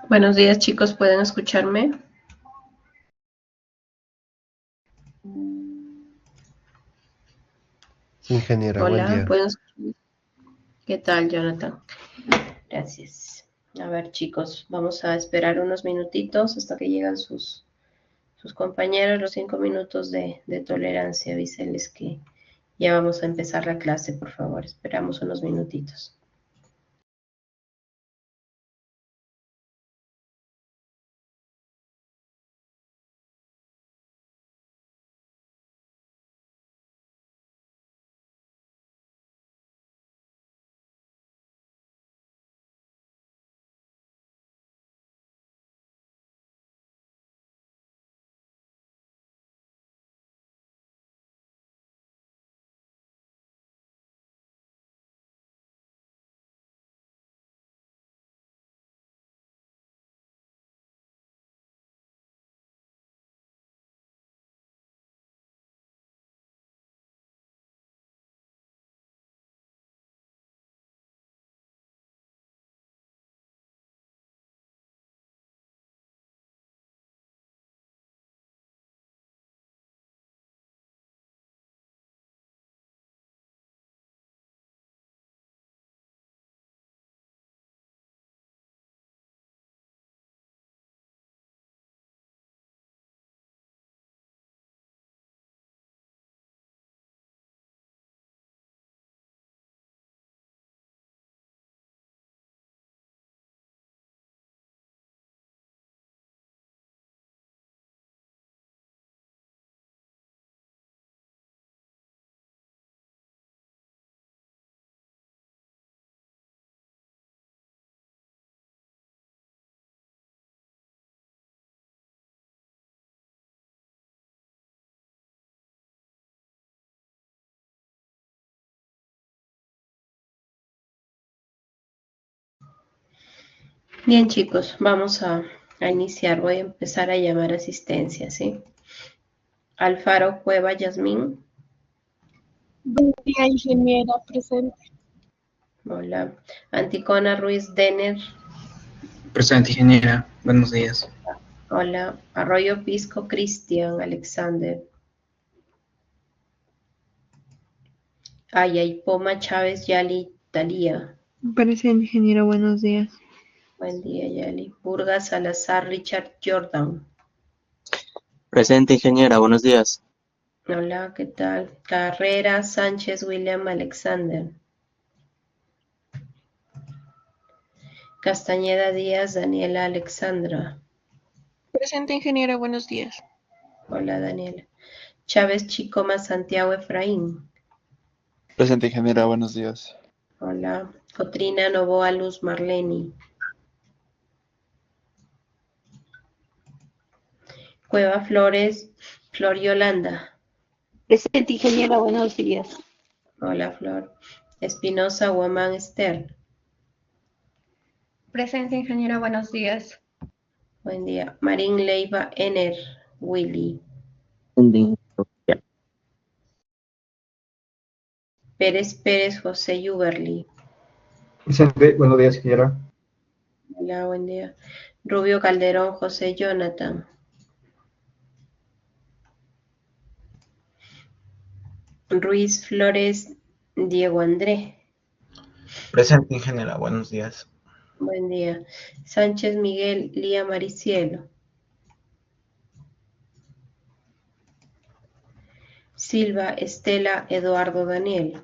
Buenos días, chicos, ¿pueden escucharme? Ingeniera, buen Hola, día. ¿pueden escucharme? ¿Qué tal, Jonathan? Gracias. A ver, chicos, vamos a esperar unos minutitos hasta que llegan sus compañeros, los 5 minutos de tolerancia. Avísenles que ya vamos a empezar la clase, por favor. Esperamos unos minutitos. Bien, chicos, vamos a iniciar. Voy a empezar a llamar asistencia, ¿sí? Alfaro Cueva Yasmín. Buen día, ingeniera presente. Hola. Anticona Ruiz Denner. Presente, ingeniera. Buenos días. Hola. Arroyo Pisco Cristian Alexander. Ayaipoma Chávez Yali Talía. Presente, ingeniero, buenos días. Buen día, Yali. Burgas Salazar Richard Jordan. Presente, ingeniera, buenos días. Hola, ¿qué tal? Carrera Sánchez William Alexander. Castañeda Díaz Daniela Alexandra. Presente, ingeniera, buenos días. Hola, Daniela. Chávez Chicoma Santiago Efraín. Presente, ingeniera, buenos días. Hola. Cotrina Novoa Luz Marleni. Cueva Flores Flor Yolanda. Presente, ingeniera, buenos días. Hola, Flor. Espinosa Guamán Esther. Presente, ingeniera, buenos días. Buen día. Marín Leiva Ener Willy. Pérez Pérez José Yuberli. Presente, buenos días, ingeniera. Hola, buen día. Rubio Calderón José Jonathan. Ruiz Flores Diego André. Presente, ingeniera. Buenos días. Buen día. Sánchez Miguel Lía Maricielo. Silva Estela Eduardo Daniel.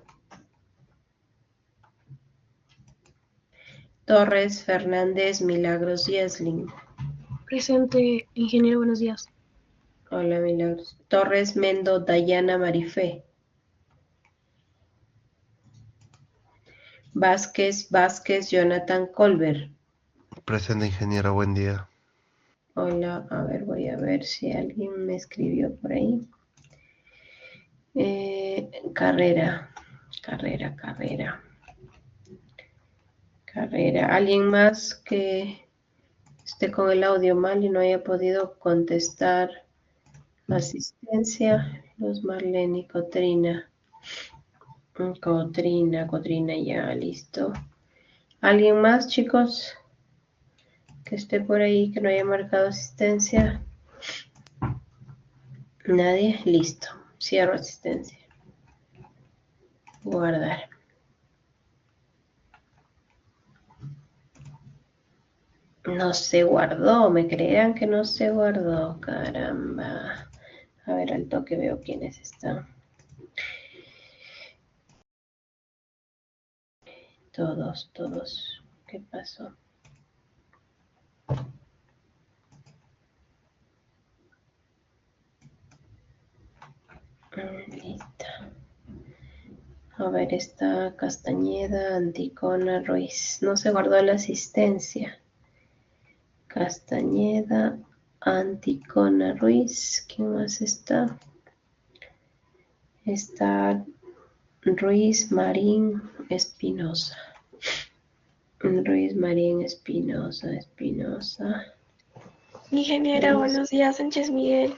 Torres Fernández Milagros Yesling. Presente, ingeniero, buenos días. Hola, Milagros. Torres Mendo Dayana Marifé. Vázquez Jonathan Colbert. Presente, ingeniera, buen día. Hola, a ver, voy a ver si alguien me escribió por ahí. Carrera. ¿Alguien más que esté con el audio mal y no haya podido contestar? Asistencia, Luz Marlene, Cotrina. Cotrina, ya, listo. ¿Alguien más, chicos? que esté por ahí, que no haya marcado asistencia. Nadie, listo. Cierro asistencia. Guardar. No se guardó, me creerán que no se guardó, caramba. A ver, al toque veo quiénes están. Todos. ¿Qué pasó? Listo. A ver, está Castañeda, Anticona, Ruiz. No se guardó la asistencia. Castañeda, Anticona, Ruiz. ¿Quién más está? Está Ruiz, Marín, Espinosa. Ruiz, Marín, Espinosa. Ingeniera, Listo. buenos días. Sánchez Miguel.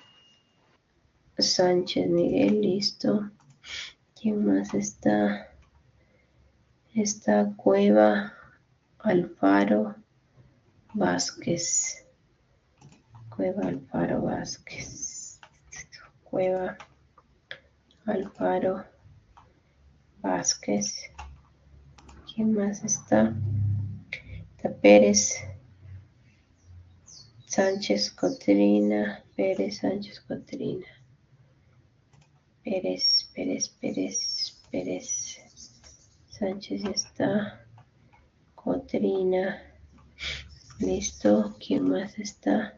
Sánchez Miguel, listo. ¿Quién más está? Está Cueva, Alfaro, Vázquez. Cueva, Alfaro, Vázquez. Cueva, Alfaro, Vázquez. ¿Quién más está? Está Pérez, Sánchez Cotrina, Pérez, Sánchez Cotrina. Pérez. Sánchez está. Cotrina. Listo. ¿Quién más está?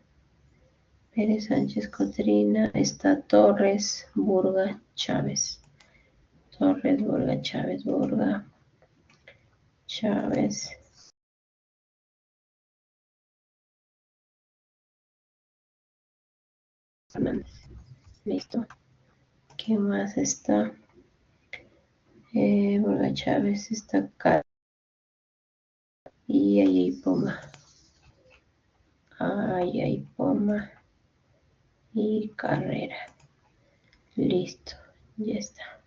Pérez, Sánchez, Cotrina. Está Torres, Burga, Chávez. Torres, Burga, Chávez, Burga. Chávez. Fernández. Listo. ¿Quién más está? Burga, Chávez. Está acá. Y ahí Poma. Ahí Poma. Y Carrera. Listo. Ya está.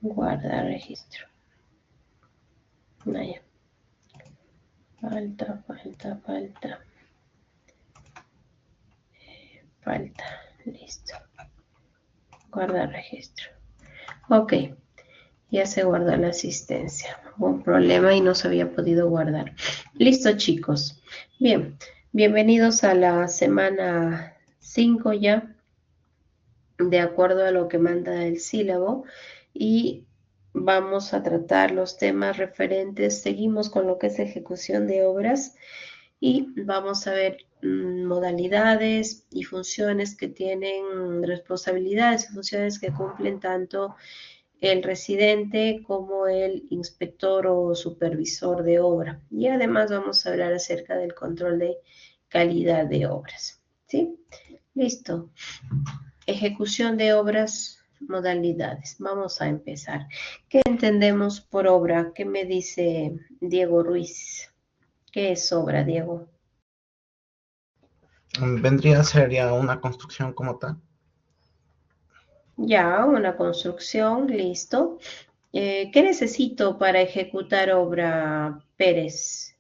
Guardar registro. Vaya. Falta. Listo. Guardar registro. Ok. Ya se guardó la asistencia. Hubo un problema y no se había podido guardar. Listo, chicos. Bien. Bienvenidos a la semana 5 ya. De acuerdo a lo que manda el sílabo. Y vamos a tratar los temas referentes. Seguimos con lo que es ejecución de obras. Y vamos a ver modalidades y funciones que tienen, responsabilidades y funciones que cumplen tanto el residente como el inspector o supervisor de obra. Y además vamos a hablar acerca del control de calidad de obras. ¿Sí? Listo. Ejecución de obras, modalidades. Vamos a empezar. ¿Qué entendemos por obra? ¿Qué me dice Diego Ruiz? ¿Qué es obra, Diego? Vendría a ser ya una construcción como tal. Ya, una construcción, listo. ¿Qué necesito para ejecutar obra, Pérez?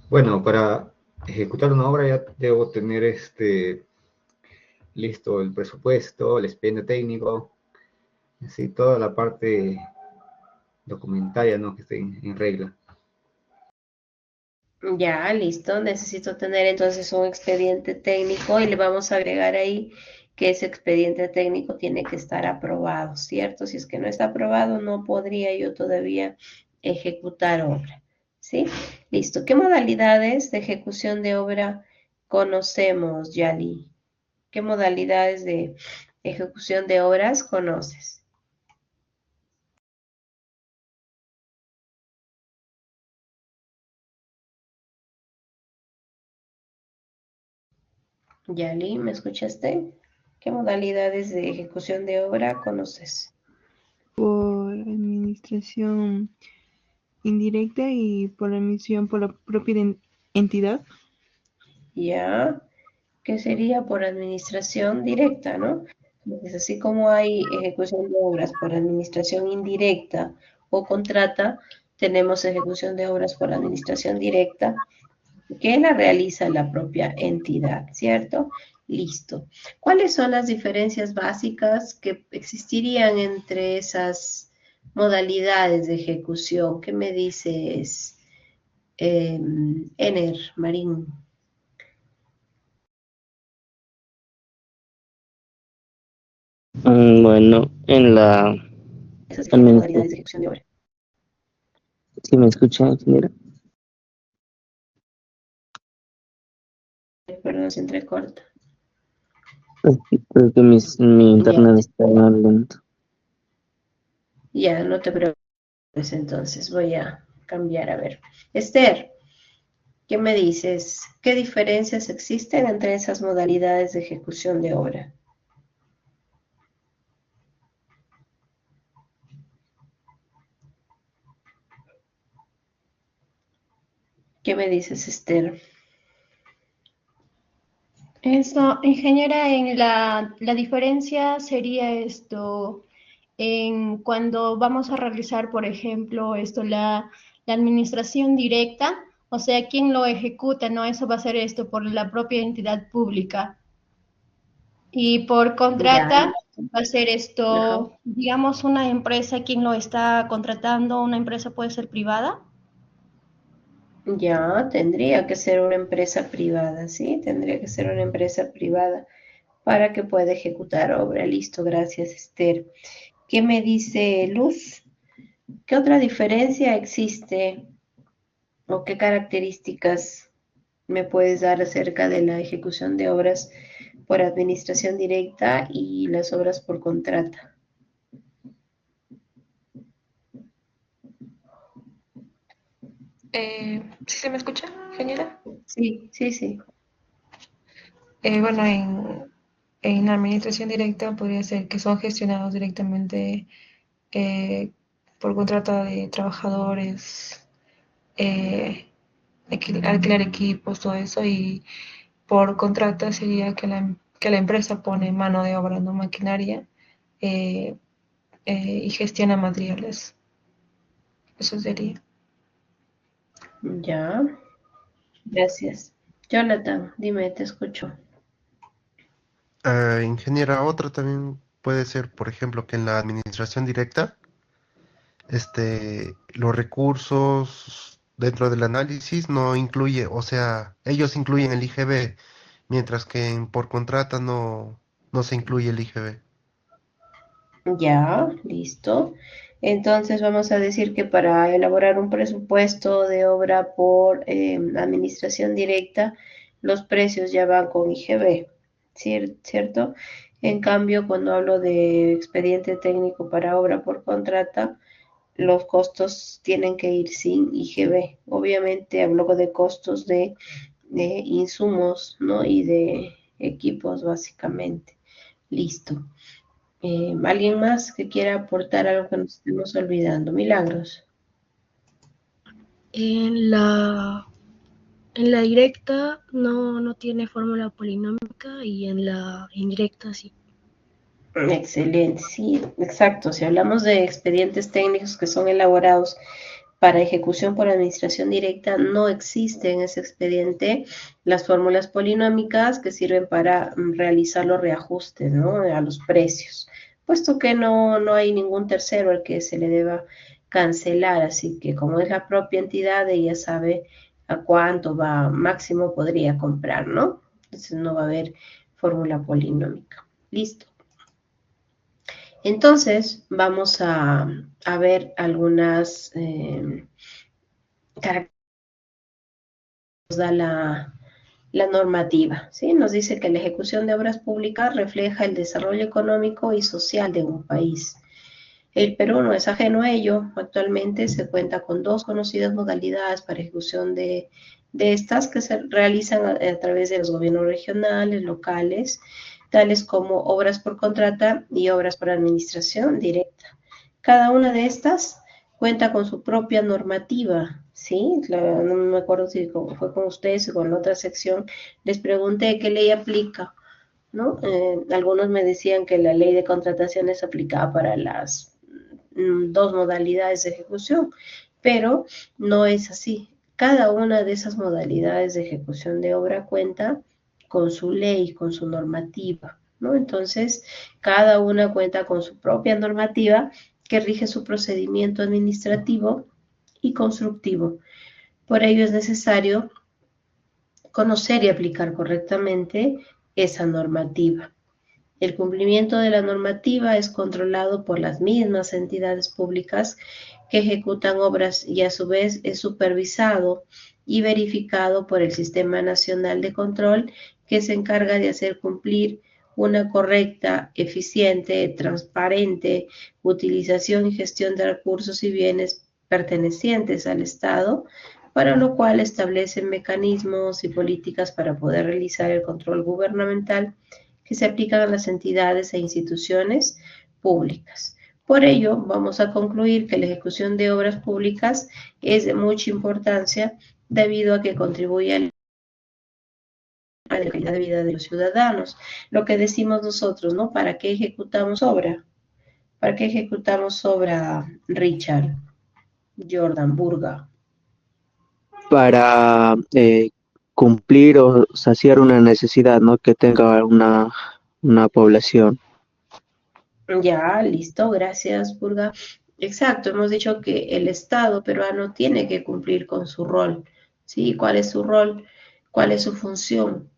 Bueno, para ejecutar una obra ya debo tener listo el presupuesto, el expediente técnico, así toda la parte documentaria, ¿no? Que esté en regla. Ya, listo. Necesito tener entonces un expediente técnico y le vamos a agregar ahí que ese expediente técnico tiene que estar aprobado, ¿cierto? Si es que no está aprobado, no podría yo todavía ejecutar obra, ¿sí? Listo. ¿Qué modalidades de ejecución de obra conocemos, Yali? ¿Qué modalidades de ejecución de obras conoces? Yali, ¿me escuchaste? ¿Qué modalidades de ejecución de obra conoces? Por administración indirecta y por emisión por la propia entidad. Ya, que sería por administración directa, ¿no? Entonces, así como hay ejecución de obras por administración indirecta o contrata, tenemos ejecución de obras por administración directa que la realiza la propia entidad, ¿cierto? Listo. ¿Cuáles son las diferencias básicas que existirían entre esas modalidades de ejecución? ¿Qué me dices, Ener, Marín? Bueno, en la Esas diferentes administración, modalidades de ejecución de obra. ¿sí me escucha, ingeniera? Perdón, se entrecorta. Creo que mi Ya, internet está lento. ya, no te preocupes entonces. Voy a cambiar, a ver. Esther, ¿qué me dices? ¿Qué diferencias existen entre esas modalidades de ejecución de obra? ¿Qué me dices, Esther? Eso, ingeniera, en la diferencia sería esto, en cuando vamos a realizar, por ejemplo, la administración directa, o sea, quién lo ejecuta, ¿no? Eso va a ser esto por la propia entidad pública. Y por Ya, contrata va a ser ajá. esto, digamos, una empresa, quien lo está contratando, una empresa puede ser privada. Ya, tendría que ser una empresa privada, ¿sí? Tendría que ser una empresa privada para que pueda ejecutar obra. Listo, gracias, Esther. ¿Qué me dice Luz? ¿Qué otra diferencia existe o qué características me puedes dar acerca de la ejecución de obras por administración directa y las obras por contrata? ¿Sí se me escucha, ingeniera? Sí, sí, sí. Bueno, en la administración directa podría ser que son gestionados directamente por contrato de trabajadores, eh, alquilar equipos, todo eso, y por contrata sería que la empresa pone mano de obra, no maquinaria, eh, y gestiona materiales. Eso sería. Ya, gracias. Jonathan, dime, te escucho. Ingeniera, otra también puede ser, por ejemplo, que en la administración directa, los recursos dentro del análisis no incluye, o sea, ellos incluyen el IGB, mientras que por contrata no se incluye el IGB. Ya, listo. Entonces vamos a decir que para elaborar un presupuesto de obra por administración directa, los precios ya van con IGB, ¿cierto? En cambio, cuando hablo de expediente técnico para obra por contrata, los costos tienen que ir sin IGB. Obviamente hablo de costos de insumos, ¿no? Y de equipos, básicamente. Listo. ¿Alguien más que quiera aportar algo que nos estemos olvidando? Milagros. En en la directa no tiene fórmula polinómica y en la indirecta sí. Excelente, sí, exacto. Si hablamos de expedientes técnicos que son elaborados para ejecución por administración directa, no existe en ese expediente las fórmulas polinómicas que sirven para realizar los reajustes, ¿no? A los precios, puesto que no hay ningún tercero al que se le deba cancelar, así que como es la propia entidad, ella sabe a cuánto va máximo podría comprar, ¿no? Entonces no va a haber fórmula polinómica. Listo. Entonces, vamos a ver algunas características que nos da la normativa, ¿sí? Nos dice que la ejecución de obras públicas refleja el desarrollo económico y social de un país. El Perú no es ajeno a ello. Actualmente se cuenta con dos conocidas modalidades para ejecución de estas que se realizan a través de los gobiernos regionales, locales, tales como obras por contrata y obras por administración directa. Cada una de estas cuenta con su propia normativa, ¿sí? No me acuerdo si fue con ustedes o con la otra sección, les pregunté qué ley aplica ¿no? Algunos me decían que la ley de contrataciones aplicaba para las dos modalidades de ejecución, pero no es así. Cada una de esas modalidades de ejecución de obra cuenta con su ley, con su normativa, ¿no? Entonces, cada una cuenta con su propia normativa que rige su procedimiento administrativo y constructivo. Por ello es necesario conocer y aplicar correctamente esa normativa. El cumplimiento de la normativa es controlado por las mismas entidades públicas que ejecutan obras y a su vez es supervisado y verificado por el Sistema Nacional de Control, que se encarga de hacer cumplir una correcta, eficiente, transparente utilización y gestión de recursos y bienes pertenecientes al Estado, para lo cual establecen mecanismos y políticas para poder realizar el control gubernamental que se aplican a las entidades e instituciones públicas. Por ello, vamos a concluir que la ejecución de obras públicas es de mucha importancia debido a que contribuye a la calidad de vida de los ciudadanos. Lo que decimos nosotros, ¿no? ¿Para qué ejecutamos obra? ¿Para qué ejecutamos obra, Richard, Jordan, Burga? Para cumplir o saciar una necesidad, ¿no? Que tenga una población. Ya, listo, gracias, Burga. Exacto, hemos dicho que el Estado peruano tiene que cumplir con su rol, ¿sí? ¿Cuál es su rol? ¿Cuál es su función?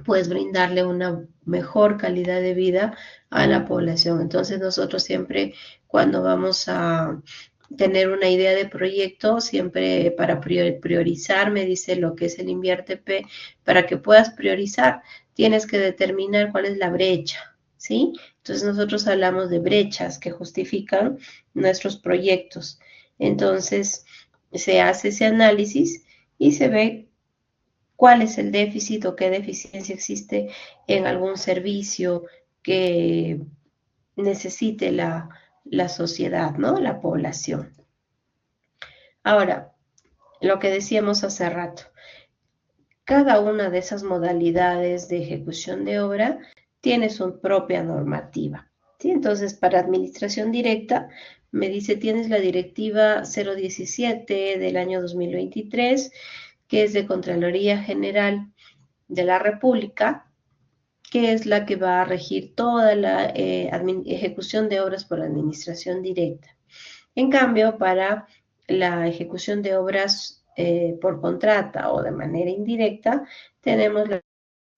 Pues brindarle una mejor calidad de vida a la población. Entonces nosotros siempre cuando vamos a tener una idea de proyecto, siempre para priorizar, me dice lo que es el INVIERTE-P, para que puedas priorizar, tienes que determinar cuál es la brecha, ¿sí? Entonces nosotros hablamos de brechas que justifican nuestros proyectos. Entonces se hace ese análisis y se ve cuál es el déficit o qué deficiencia existe en algún servicio que necesite la sociedad, ¿no? La población. Ahora, lo que decíamos hace rato, cada una de esas modalidades de ejecución de obra tiene su propia normativa, ¿sí? Entonces, para administración directa, me dice, tienes la directiva 017 del año 2023, que es de Contraloría General de la República, que es la que va a regir toda la ejecución de obras por administración directa. En cambio, para la ejecución de obras por contrata o de manera indirecta, tenemos la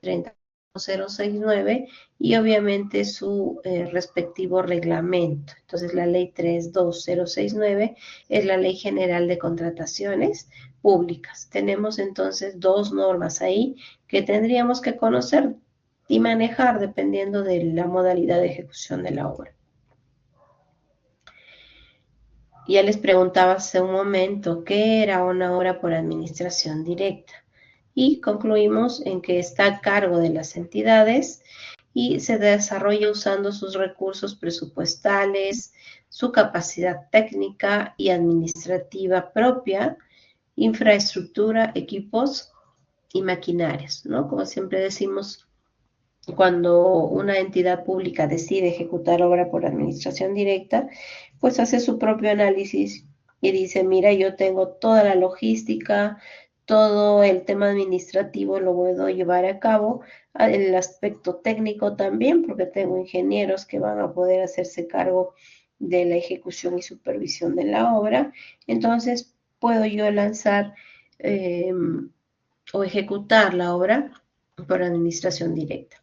30069 y obviamente su respectivo reglamento. Entonces, la ley 32069 es la Ley General de Contrataciones Públicas. Tenemos entonces dos normas ahí que tendríamos que conocer y manejar dependiendo de la modalidad de ejecución de la obra. Ya les preguntaba hace un momento qué era una obra por administración directa y concluimos en que está a cargo de las entidades y se desarrolla usando sus recursos presupuestales, su capacidad técnica y administrativa propia, infraestructura, equipos y maquinarias, ¿no? Como siempre decimos, cuando una entidad pública decide ejecutar obra por administración directa, pues hace su propio análisis y dice, mira, yo tengo toda la logística, todo el tema administrativo lo puedo llevar a cabo, el aspecto técnico también, porque tengo ingenieros que van a poder hacerse cargo de la ejecución y supervisión de la obra, entonces puedo yo lanzar o ejecutar la obra por administración directa.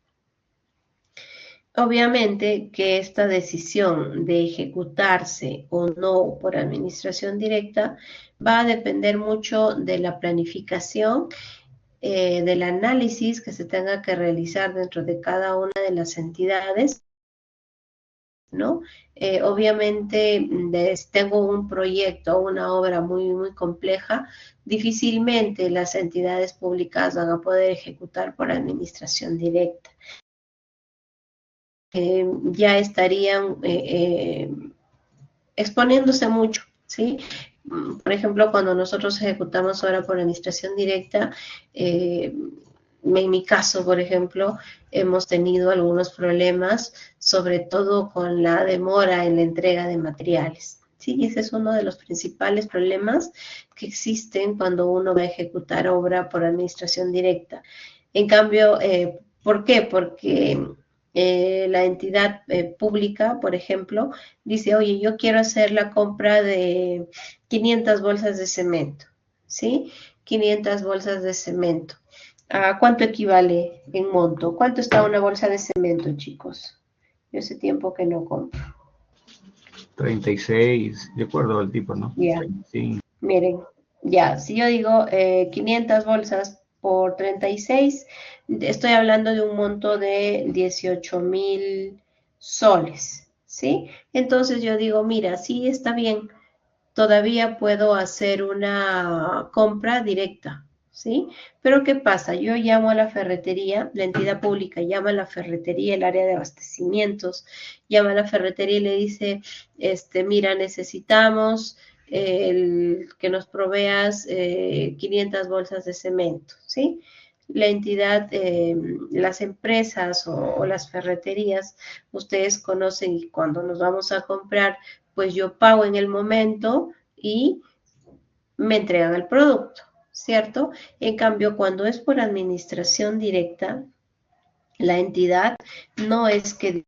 Obviamente que esta decisión de ejecutarse o no por administración directa va a depender mucho de la planificación, del análisis que se tenga que realizar dentro de cada una de las entidades, ¿no? Obviamente, si tengo un proyecto o una obra muy compleja, difícilmente las entidades públicas van a poder ejecutar por administración directa. Ya estarían exponiéndose mucho, ¿sí? Por ejemplo, cuando nosotros ejecutamos obra por administración directa, en mi caso, por ejemplo, hemos tenido algunos problemas, sobre todo con la demora en la entrega de materiales. Sí, ese es uno de los principales problemas que existen cuando uno va a ejecutar obra por administración directa. En cambio, ¿por qué? Porque la entidad pública, por ejemplo, dice, oye, yo quiero hacer la compra de 500 bolsas de cemento, ¿sí? 500 bolsas de cemento. ¿A cuánto equivale en monto? ¿Cuánto está una bolsa de cemento, chicos? Yo hace tiempo que no compro. 36, de acuerdo al tipo, ¿no? Ya. 35. Miren, ya, si yo digo 500 bolsas por 36, estoy hablando de un monto de 18.000 soles, ¿sí? Entonces yo digo, mira, sí está bien, todavía puedo hacer una compra directa, ¿sí? Pero ¿qué pasa? Yo llamo a la ferretería, la entidad pública llama a la ferretería, el área de abastecimientos, llama a la ferretería y le dice, mira, necesitamos que nos proveas 500 bolsas de cemento, ¿sí? La entidad, las empresas o las ferreterías, ustedes conocen y cuando nos vamos a comprar, pues yo pago en el momento y me entregan el producto, ¿cierto? En cambio, cuando es por administración directa, la entidad no es que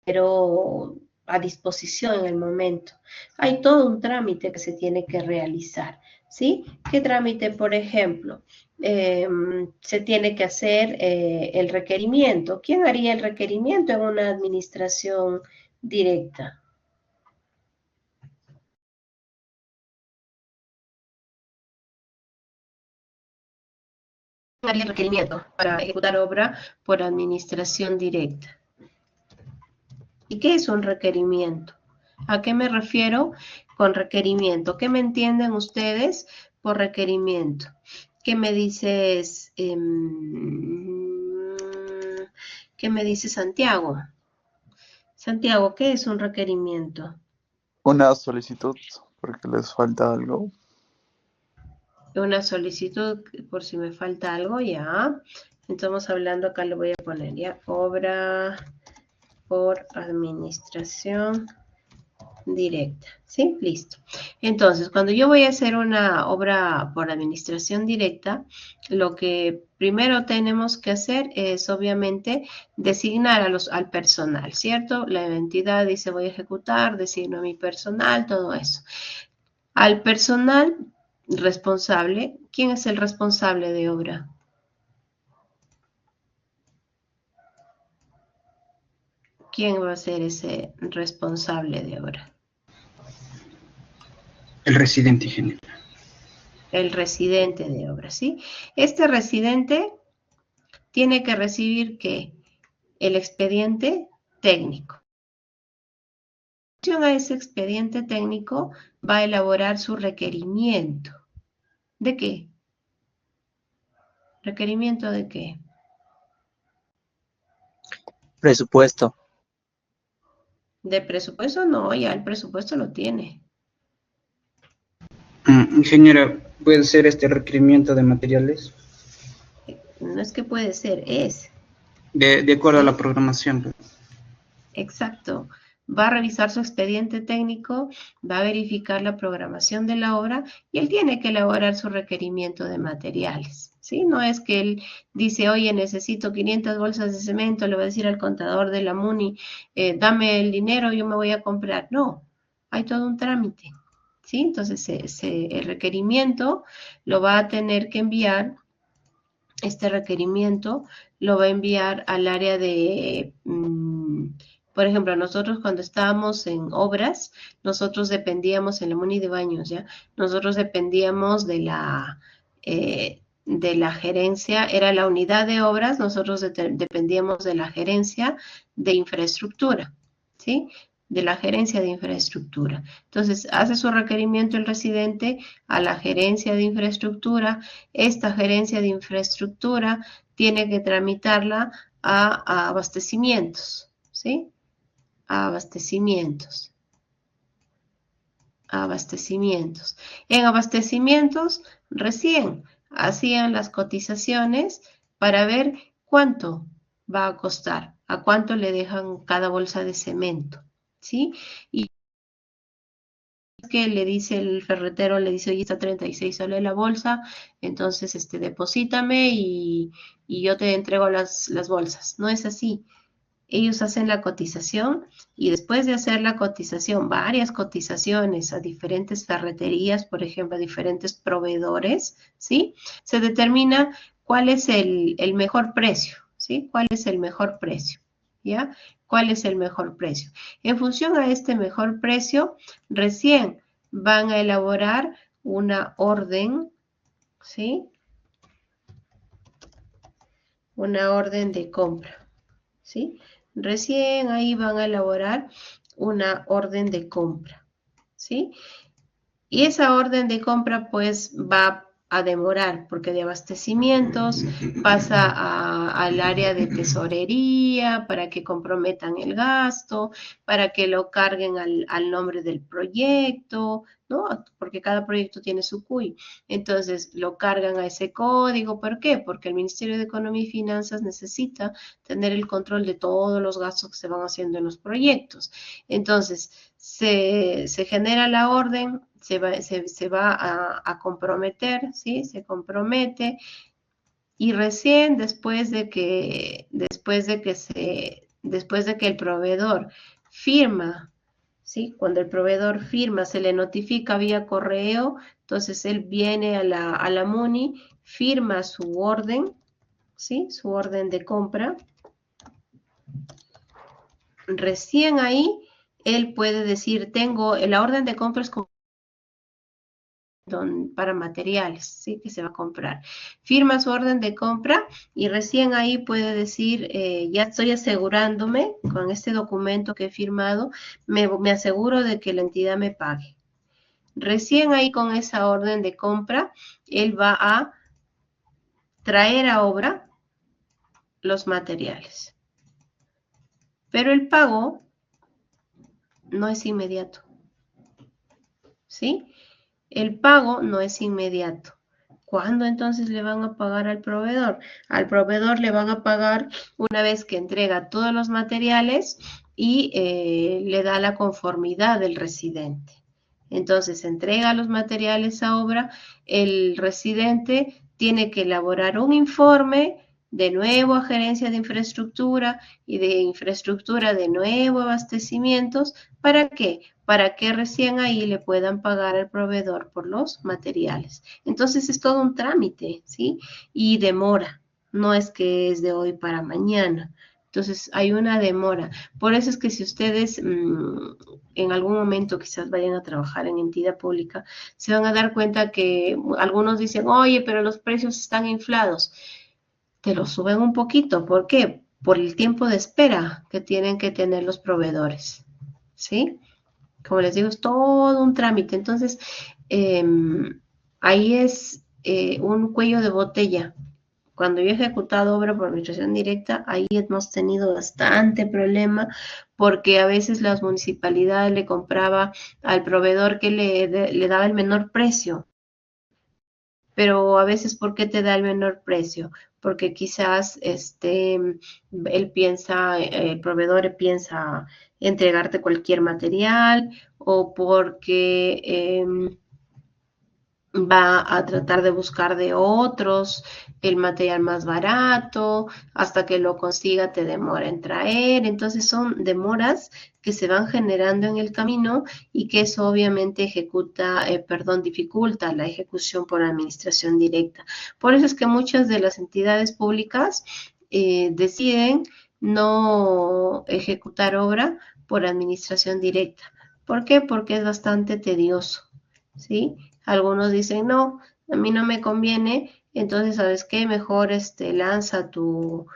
pero a disposición en el momento. Hay todo un trámite que se tiene que realizar, ¿sí? ¿Qué trámite, por ejemplo? Se tiene que hacer el requerimiento. ¿Quién haría el requerimiento en una administración directa? ¿Quién haría el requerimiento para ejecutar obra por administración directa? ¿Y qué es un requerimiento? ¿A qué me refiero con requerimiento? ¿Qué me entienden ustedes por requerimiento? ¿Qué me dices? ¿Qué me dice Santiago? Santiago, ¿qué es un requerimiento? Una solicitud porque les falta algo. Una solicitud por si me falta algo, ya. Estamos hablando, acá lo voy a poner, ya. Obra por administración directa, ¿sí? Listo. Entonces, cuando yo voy a hacer una obra por administración directa, lo que primero tenemos que hacer es, obviamente, designar al personal, ¿cierto? La entidad dice, voy a ejecutar, designo a mi personal, todo eso. Al personal responsable, ¿quién es el responsable de obra? ¿Quién va a ser ese responsable de obra? El residente, ingeniero. El residente de obra, ¿sí? Este residente tiene que recibir, ¿qué? El expediente técnico. En relación a ese expediente técnico va a elaborar su requerimiento. ¿De qué? ¿Requerimiento de qué? Presupuesto. ¿De presupuesto? No, ya el presupuesto lo tiene. Ingeniera, ¿puede ser este requerimiento de materiales? No es que puede ser, es. De acuerdo a la programación. Exacto. Va a revisar su expediente técnico, va a verificar la programación de la obra y él tiene que elaborar su requerimiento de materiales, ¿sí? No es que él dice, oye, necesito 500 bolsas de cemento, le va a decir al contador de la MUNI, dame el dinero, yo me voy a comprar. No, hay todo un trámite, ¿sí? Entonces, el requerimiento lo va a tener que enviar, este requerimiento lo va a enviar al área de... por ejemplo, nosotros cuando estábamos en obras, nosotros dependíamos en la MUNI de Baños, ¿ya? Nosotros dependíamos de la gerencia, era la unidad de obras, nosotros dependíamos de la gerencia de infraestructura, ¿sí? De la gerencia de infraestructura. Entonces, hace su requerimiento el residente a la gerencia de infraestructura. Esta gerencia de infraestructura tiene que tramitarla a abastecimientos, ¿sí? Abastecimientos. En abastecimientos, recién hacían las cotizaciones para ver cuánto va a costar, a cuánto le dejan cada bolsa de cemento, ¿sí? Y que le dice el ferretero, le dice, oye, está 36 soles la bolsa, entonces deposítame y yo te entrego las bolsas. No es así. Ellos hacen la cotización y después de hacer la cotización, varias cotizaciones a diferentes ferreterías, por ejemplo, a diferentes proveedores, ¿sí? Se determina cuál es el mejor precio, ¿sí? ¿Cuál es el mejor precio? ¿Ya? ¿Cuál es el mejor precio? En función a este mejor precio, recién van a elaborar una orden, ¿sí? Una orden de compra, ¿sí? Recién ahí van a elaborar una orden de compra, ¿sí? Y esa orden de compra pues va a demorar porque de abastecimientos pasa al área de tesorería para que comprometan el gasto, para que lo carguen al nombre del proyecto, ¿no? Porque cada proyecto tiene su CUI. Entonces lo cargan a ese código. ¿Por qué? Porque el Ministerio de Economía y Finanzas necesita tener el control de todos los gastos que se van haciendo en los proyectos. Entonces se genera la orden, se va a comprometer, ¿sí? Se compromete y recién después de que el proveedor firma, ¿sí? Cuando el proveedor firma, se le notifica vía correo, entonces él viene a la MUNI, firma su orden, ¿sí? Su orden de compra. Recién ahí él puede decir, tengo la orden de compra es para materiales, ¿sí? Que se va a comprar. Firma su orden de compra y recién ahí puede decir, ya estoy asegurándome con este documento que he firmado, me aseguro de que la entidad me pague. Recién ahí con esa orden de compra, él va a traer a obra los materiales. Pero el pago no es inmediato, ¿sí? El pago no es inmediato. ¿Cuándo entonces le van a pagar al proveedor? Al proveedor le van a pagar una vez que entrega todos los materiales y le da la conformidad del residente. Entonces entrega los materiales a obra, el residente tiene que elaborar un informe de nuevo a gerencia de infraestructura y de infraestructura de nuevo abastecimientos. ¿Para qué? Para que recién ahí le puedan pagar al proveedor por los materiales. Entonces es todo un trámite, ¿sí? Y demora, no es que es de hoy para mañana. Entonces hay una demora. Por eso es que si ustedes en algún momento quizás vayan a trabajar en entidad pública, se van a dar cuenta que algunos dicen, oye, pero los precios están inflados. Te los suben un poquito. ¿Por qué? Por el tiempo de espera que tienen que tener los proveedores, ¿sí? Como les digo, es todo un trámite. Entonces, ahí es un cuello de botella. Cuando yo he ejecutado obra por administración directa, ahí hemos tenido bastante problema porque a veces las municipalidades le compraba al proveedor que le daba el menor precio. Pero a veces, ¿por qué te da el menor precio? Porque quizás él piensa, el proveedor piensa entregarte cualquier material o porque va a tratar de buscar de otros el material más barato, hasta que lo consiga te demora en traer. Entonces son demoras que se van generando en el camino y que eso obviamente dificulta la ejecución por administración directa. Por eso es que muchas de las entidades públicas deciden no ejecutar obra por administración directa. ¿Por qué? Porque es bastante tedioso, ¿sí? Algunos dicen, no, a mí no me conviene, entonces, ¿sabes qué? Mejor lanza tu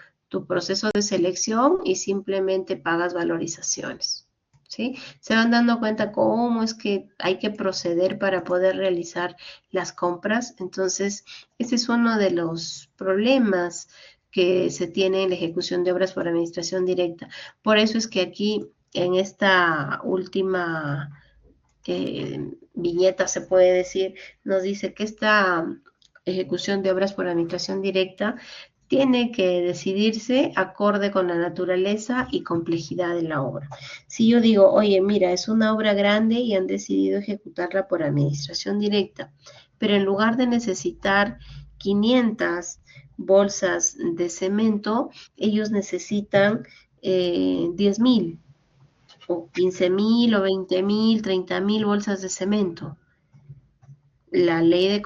proceso de selección y simplemente pagas valorizaciones, ¿sí? Se van dando cuenta cómo es que hay que proceder para poder realizar las compras. Entonces, ese es uno de los problemas que se tiene en la ejecución de obras por administración directa. Por eso es que aquí, en esta última viñeta, se puede decir, nos dice que esta ejecución de obras por administración directa tiene que decidirse acorde con la naturaleza y complejidad de la obra. Si yo digo, oye, mira, es una obra grande y han decidido ejecutarla por administración directa, pero en lugar de necesitar 500 bolsas de cemento, ellos necesitan 10.000 o 15.000 o 20.000, 30.000 bolsas de cemento. La ley de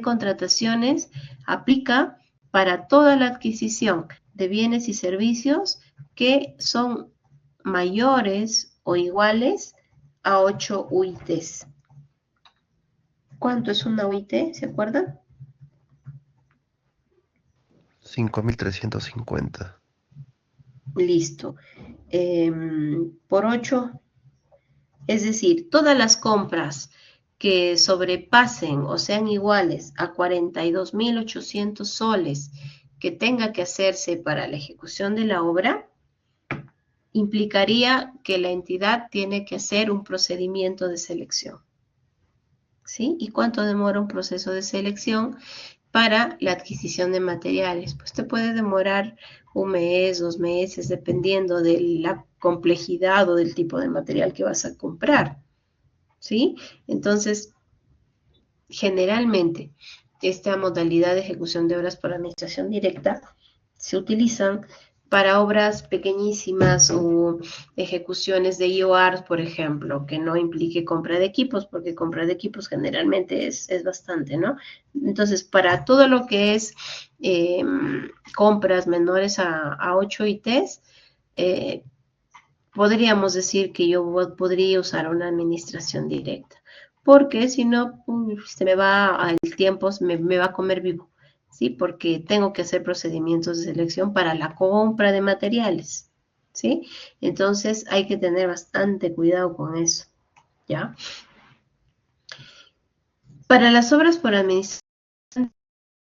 contrataciones aplica para toda la adquisición de bienes y servicios que son mayores o iguales a 8 UITs. ¿Cuánto es una UIT? ¿Se acuerdan? 5.350. Listo. Por 8, es decir, todas las compras que sobrepasen o sean iguales a 42.800 soles que tenga que hacerse para la ejecución de la obra, implicaría que la entidad tiene que hacer un procedimiento de selección. ¿Sí? ¿Y cuánto demora un proceso de selección para la adquisición de materiales? Pues te puede demorar 1 mes, 2 meses, dependiendo de la complejidad o del tipo de material que vas a comprar. ¿Sí? Entonces, generalmente, esta modalidad de ejecución de obras por administración directa se utilizan para obras pequeñísimas o ejecuciones de IOARs, por ejemplo, que no implique compra de equipos, porque compra de equipos generalmente es bastante, ¿no? Entonces, para todo lo que es compras menores a 8 ITs, podríamos decir que yo podría usar una administración directa, porque si no, se me va el tiempo, me va a comer vivo, ¿sí? Porque tengo que hacer procedimientos de selección para la compra de materiales, ¿sí? Entonces hay que tener bastante cuidado con eso, ¿ya? Para las obras por administración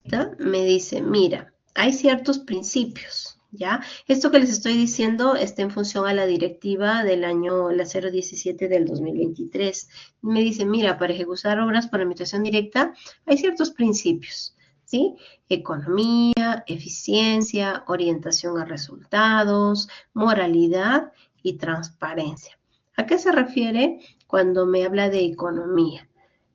directa, me dice, mira, hay ciertos principios, ¿ya? Esto que les estoy diciendo está en función a la directiva del año, la 017 del 2023. Me dice, mira, para ejecutar obras por administración directa hay ciertos principios, ¿sí? Economía, eficiencia, orientación a resultados, moralidad y transparencia. ¿A qué se refiere cuando me habla de economía?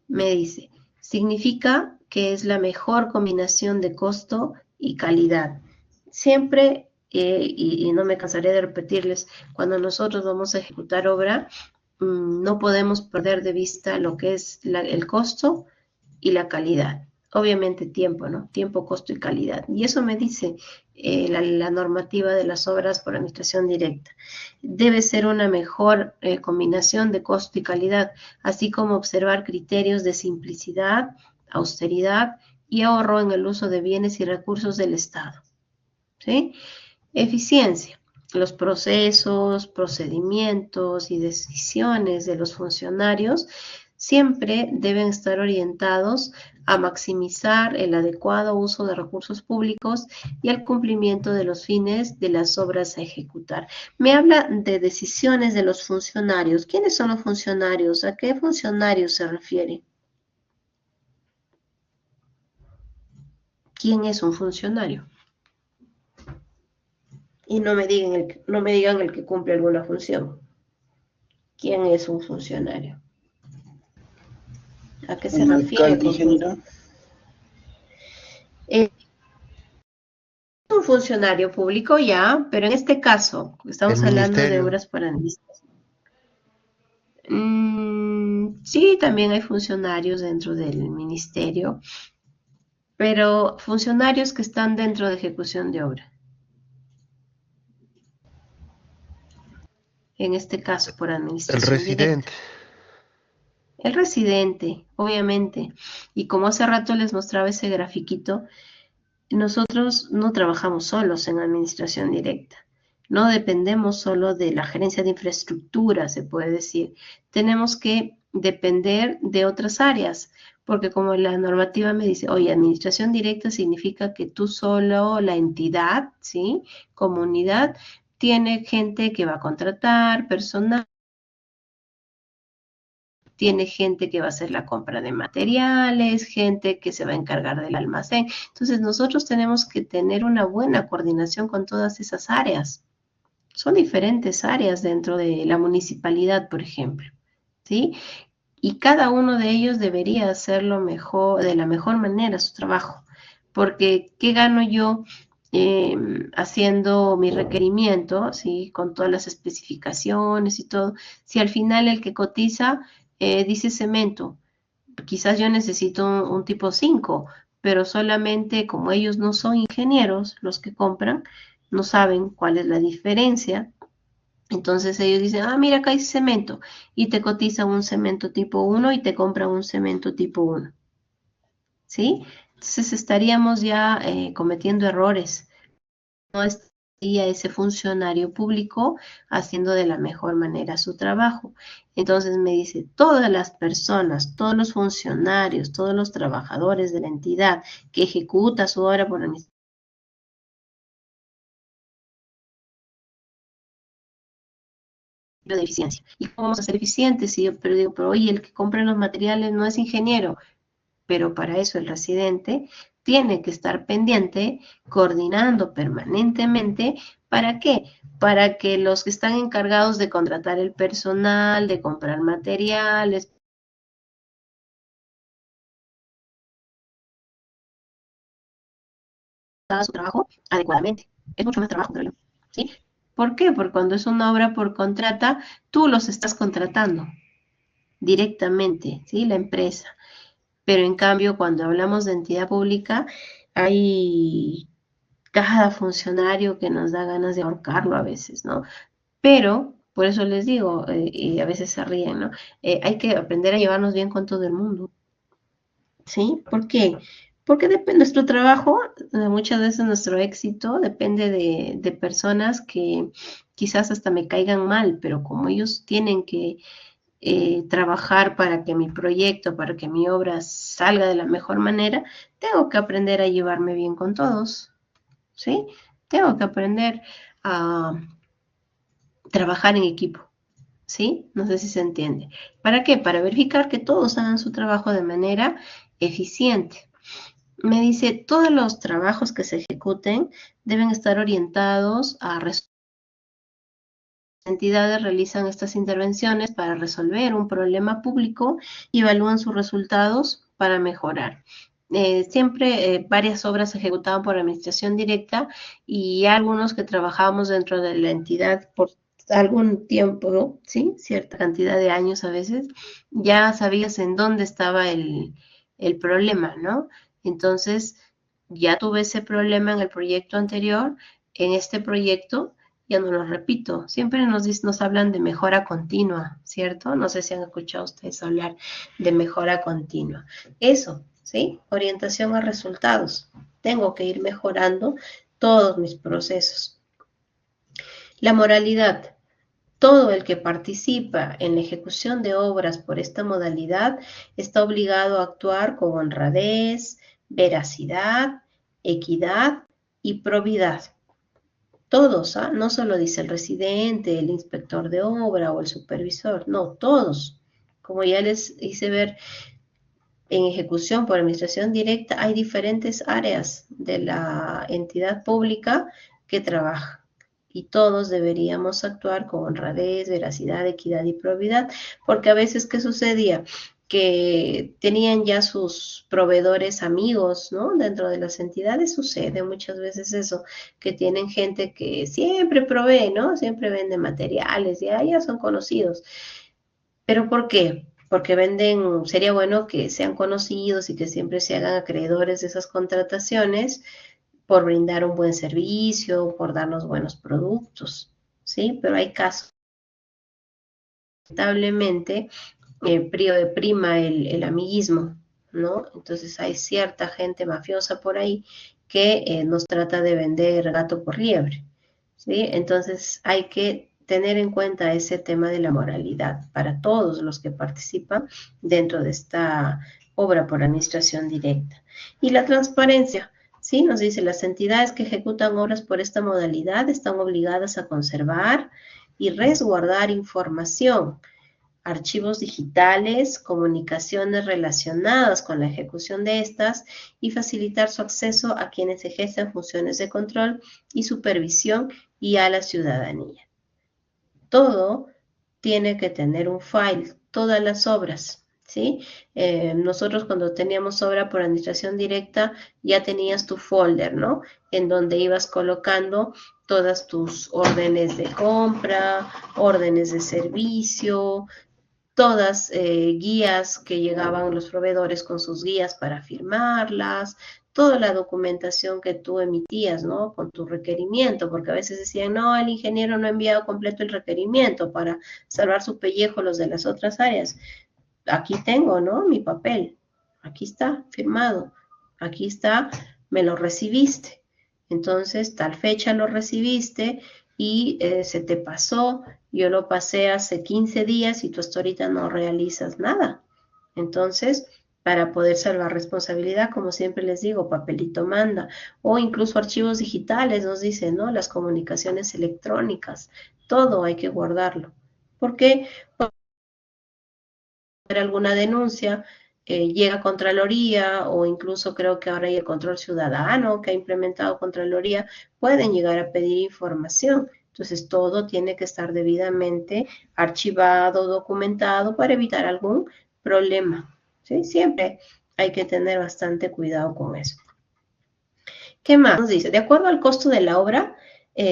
Me dice, significa que es la mejor combinación de costo y calidad. Siempre, y no me cansaré de repetirles, cuando nosotros vamos a ejecutar obra, no podemos perder de vista lo que es el costo y la calidad. Obviamente tiempo, ¿no? Tiempo, costo y calidad. Y eso me dice la normativa de las obras por administración directa. Debe ser una mejor combinación de costo y calidad, así como observar criterios de simplicidad, austeridad y ahorro en el uso de bienes y recursos del Estado. ¿Sí? Eficiencia. Los procesos, procedimientos y decisiones de los funcionarios siempre deben estar orientados a maximizar el adecuado uso de recursos públicos y al cumplimiento de los fines de las obras a ejecutar. Me habla de decisiones de los funcionarios. ¿Quiénes son los funcionarios? ¿A qué funcionarios se refiere? ¿Quién es un funcionario? Y no me digan el que cumple alguna función. ¿Quién es un funcionario? ¿A qué se ¿Un refiere? alcalde, ingeniero? Un funcionario público ya, pero en este caso estamos El hablando de ministerio. obras para administración. Sí, también hay funcionarios dentro del ministerio, pero funcionarios que están dentro de ejecución de obra. En este caso, por El administración directa. residente. El residente, obviamente. Y como hace rato les mostraba ese grafiquito, nosotros no trabajamos solos en administración directa. No dependemos solo de la gerencia de infraestructura, se puede decir. Tenemos que depender de otras áreas, porque como la normativa me dice, oye, administración directa significa que tú solo, la entidad, ¿sí? Comunidad, tiene gente que va a contratar, personal, tiene gente que va a hacer la compra de materiales, gente que se va a encargar del almacén. Entonces nosotros tenemos que tener una buena coordinación con todas esas áreas. Son diferentes áreas dentro de la municipalidad, por ejemplo, ¿sí? Y cada uno de ellos debería hacerlo mejor, de la mejor manera su trabajo, porque ¿qué gano yo haciendo mi requerimiento, ¿sí? Con todas las especificaciones y todo, si al final el que cotiza dice cemento, quizás yo necesito un tipo 5, pero solamente como ellos no son ingenieros, los que compran, no saben cuál es la diferencia. Entonces ellos dicen, ah, mira, acá hay cemento, y te cotiza un cemento tipo 1 y te compra un cemento tipo 1, ¿sí? Entonces estaríamos ya cometiendo errores. No estaría ese funcionario público haciendo de la mejor manera su trabajo. Entonces me dice, todas las personas, todos los funcionarios, todos los trabajadores de la entidad que ejecuta su obra por administración de eficiencia. ¿Y cómo vamos a ser eficientes? Y yo pero digo, pero oye, el que compra los materiales no es ingeniero, pero para eso el residente tiene que estar pendiente, coordinando permanentemente. ¿Para qué? Para que los que están encargados de contratar el personal, de comprar materiales, haga su trabajo adecuadamente. Es mucho más trabajo, creo yo, ¿sí? ¿Por qué? Porque cuando es una obra por contrata, tú los estás contratando directamente, ¿sí? La empresa. Pero en cambio, cuando hablamos de entidad pública, hay cada funcionario que nos da ganas de ahorcarlo a veces, ¿no? Pero, por eso les digo, y a veces se ríen, ¿no? Hay que aprender a llevarnos bien con todo el mundo, ¿sí? ¿Por qué? Porque depende nuestro trabajo, muchas veces nuestro éxito depende de personas que quizás hasta me caigan mal, pero como ellos tienen que trabajar para que mi proyecto, para que mi obra salga de la mejor manera, tengo que aprender a llevarme bien con todos, ¿sí? Tengo que aprender a trabajar en equipo, ¿sí? No sé si se entiende. ¿Para qué? Para verificar que todos hagan su trabajo de manera eficiente. Me dice, todos los trabajos que se ejecuten deben estar orientados a entidades realizan estas intervenciones para resolver un problema público y evalúan sus resultados para mejorar. Siempre varias obras se ejecutaban por administración directa y algunos que trabajábamos dentro de la entidad por algún tiempo, ¿no? ¿Sí? Cierta cantidad de años a veces, ya sabías en dónde estaba el problema, ¿no? Entonces, ya tuve ese problema en el proyecto anterior, en este proyecto ya no lo repito, siempre nos hablan de mejora continua, ¿cierto? No sé si han escuchado ustedes hablar de mejora continua. Eso, ¿sí? Orientación a resultados. Tengo que ir mejorando todos mis procesos. La moralidad. Todo el que participa en la ejecución de obras por esta modalidad está obligado a actuar con honradez, veracidad, equidad y probidad. Todos, ¿ah? No solo dice el residente, el inspector de obra o el supervisor, no, todos. Como ya les hice ver, en ejecución por administración directa hay diferentes áreas de la entidad pública que trabajan y todos deberíamos actuar con honradez, veracidad, equidad y probidad, porque a veces, ¿qué sucedía? Que tenían ya sus proveedores amigos, ¿no? Dentro de las entidades sucede muchas veces eso, que tienen gente que siempre provee, ¿no? Siempre vende materiales, ya son conocidos. ¿Pero por qué? Porque venden, sería bueno que sean conocidos y que siempre se hagan acreedores de esas contrataciones por brindar un buen servicio, por darnos buenos productos, ¿sí? Pero hay casos, lamentablemente, prima el amiguismo, ¿no? Entonces hay cierta gente mafiosa por ahí que nos trata de vender gato por liebre, ¿sí? Entonces hay que tener en cuenta ese tema de la moralidad para todos los que participan dentro de esta obra por administración directa. Y la transparencia, ¿sí? Nos dice, las entidades que ejecutan obras por esta modalidad están obligadas a conservar y resguardar información archivos digitales, comunicaciones relacionadas con la ejecución de estas y facilitar su acceso a quienes ejercen funciones de control y supervisión y a la ciudadanía. Todo tiene que tener un file, todas las obras, ¿sí? Nosotros cuando teníamos obra por administración directa ya tenías tu folder, ¿no? En donde ibas colocando todas tus órdenes de compra, órdenes de servicio, todas guías que llegaban los proveedores con sus guías para firmarlas, toda la documentación que tú emitías, ¿no? Con tu requerimiento, porque a veces decían, no, el ingeniero no ha enviado completo el requerimiento para salvar su pellejo los de las otras áreas. Aquí tengo, ¿no? Mi papel. Aquí está, firmado. Aquí está, me lo recibiste. Entonces, tal fecha lo recibiste y se te pasó. Yo lo pasé hace 15 días y tú hasta ahorita no realizas nada. Entonces, para poder salvar responsabilidad, como siempre les digo, papelito manda. O incluso archivos digitales, nos dicen, ¿no? Las comunicaciones electrónicas. Todo hay que guardarlo. ¿Por qué? Alguna denuncia, llega a Contraloría o incluso creo que ahora hay el control ciudadano que ha implementado Contraloría, pueden llegar a pedir información. Entonces todo tiene que estar debidamente archivado, documentado para evitar algún problema. ¿Sí? Siempre hay que tener bastante cuidado con eso. ¿Qué más nos dice? De acuerdo al costo de la obra,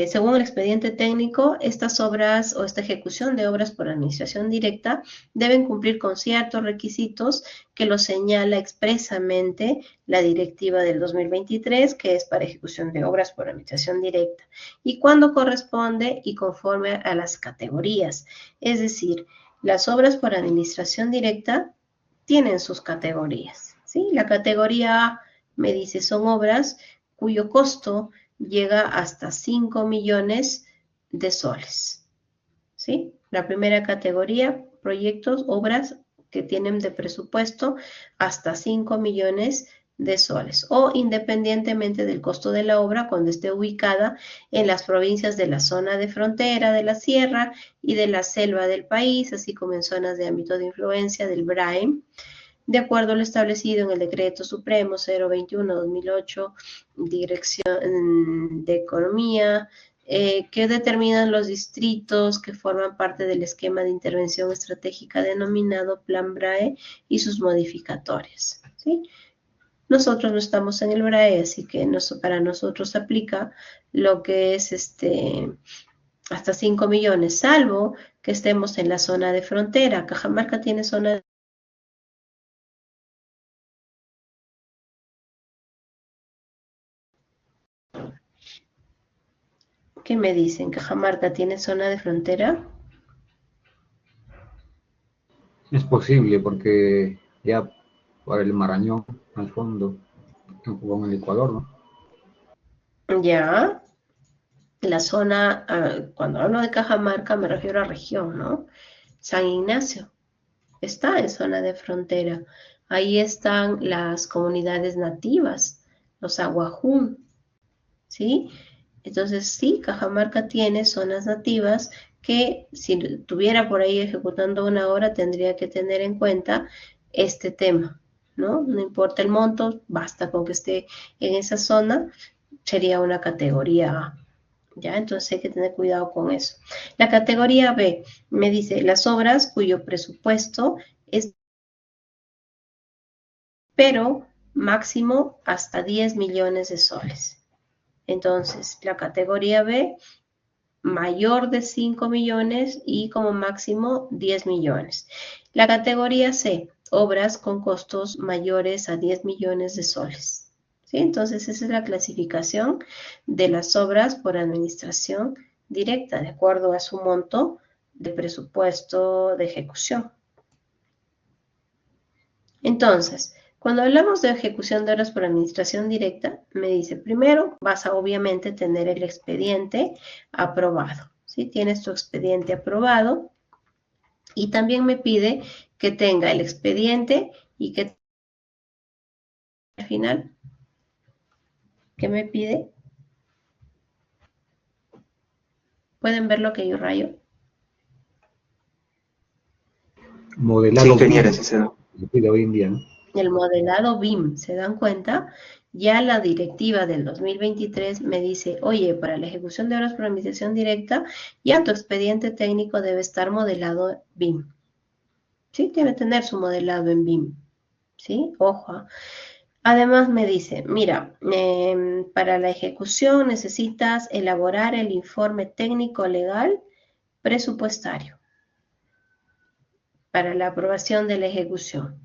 según el expediente técnico, estas obras o esta ejecución de obras por administración directa deben cumplir con ciertos requisitos que lo señala expresamente la directiva del 2023, que es para ejecución de obras por administración directa, y cuando corresponde y conforme a las categorías. Es decir, las obras por administración directa tienen sus categorías, ¿sí? La categoría A me dice son obras cuyo costo llega hasta 5 millones de soles, ¿sí? La primera categoría, proyectos, obras que tienen de presupuesto hasta 5 millones de soles o independientemente del costo de la obra cuando esté ubicada en las provincias de la zona de frontera de la sierra y de la selva del país, así como en zonas de ámbito de influencia del BRAEM, de acuerdo a lo establecido en el Decreto Supremo 021-2008, Dirección de Economía, que determinan los distritos que forman parte del esquema de intervención estratégica denominado Plan BRAE y sus modificatorias, ¿sí? Nosotros no estamos en el BRAE, así que para nosotros aplica lo que es hasta 5 millones, salvo que estemos en la zona de frontera. Cajamarca tiene zona de ¿Qué me dicen? ¿Cajamarca tiene zona de frontera? Es posible porque ya por el Marañón al fondo, con el Ecuador, ¿no? Ya, la zona, cuando hablo de Cajamarca me refiero a región, ¿no? San Ignacio está en zona de frontera. Ahí están las comunidades nativas, los aguajún, ¿sí? Entonces sí, Cajamarca tiene zonas nativas que si tuviera por ahí ejecutando una obra tendría que tener en cuenta este tema, ¿no? No importa el monto, basta con que esté en esa zona, sería una categoría A. ¿Ya? Entonces hay que tener cuidado con eso. La categoría B me dice las obras cuyo presupuesto es pero máximo hasta 10 millones de soles. Entonces, la categoría B, mayor de 5 millones y como máximo 10 millones. La categoría C, obras con costos mayores a 10 millones de soles. ¿Sí? Entonces, esa es la clasificación de las obras por administración directa, de acuerdo a su monto de presupuesto de ejecución. Entonces, cuando hablamos de ejecución de obras por administración directa, me dice, primero vas a obviamente tener el expediente aprobado. ¿Sí? Tienes tu expediente aprobado y también me pide que tenga el expediente y que al final, ¿qué me pide? ¿Pueden ver lo que yo rayo? Modelado Sí, ingeniera, BIM, sí se da. se pide hoy en día, ¿no? El modelado BIM, ¿se dan cuenta? Ya la directiva del 2023 me dice, oye, para la ejecución de obras por administración directa, ya tu expediente técnico debe estar modelado BIM. ¿Sí? Debe tener su modelado en BIM. ¿Sí? Ojo. Además me dice, mira, para la ejecución necesitas elaborar el informe técnico legal presupuestario para la aprobación de la ejecución.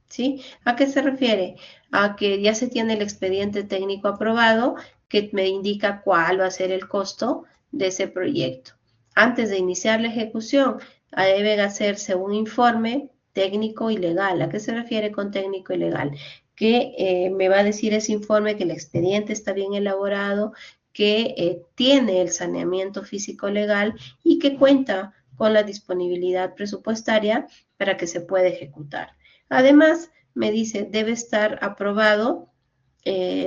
¿Sí? ¿A qué se refiere? A que ya se tiene el expediente técnico aprobado que me indica cuál va a ser el costo de ese proyecto. Antes de iniciar la ejecución, debe hacerse un informe técnico y legal. ¿A qué se refiere con técnico y legal? Que me va a decir ese informe que el expediente está bien elaborado, que tiene el saneamiento físico legal y que cuenta con la disponibilidad presupuestaria para que se pueda ejecutar. Además, me dice, debe estar aprobado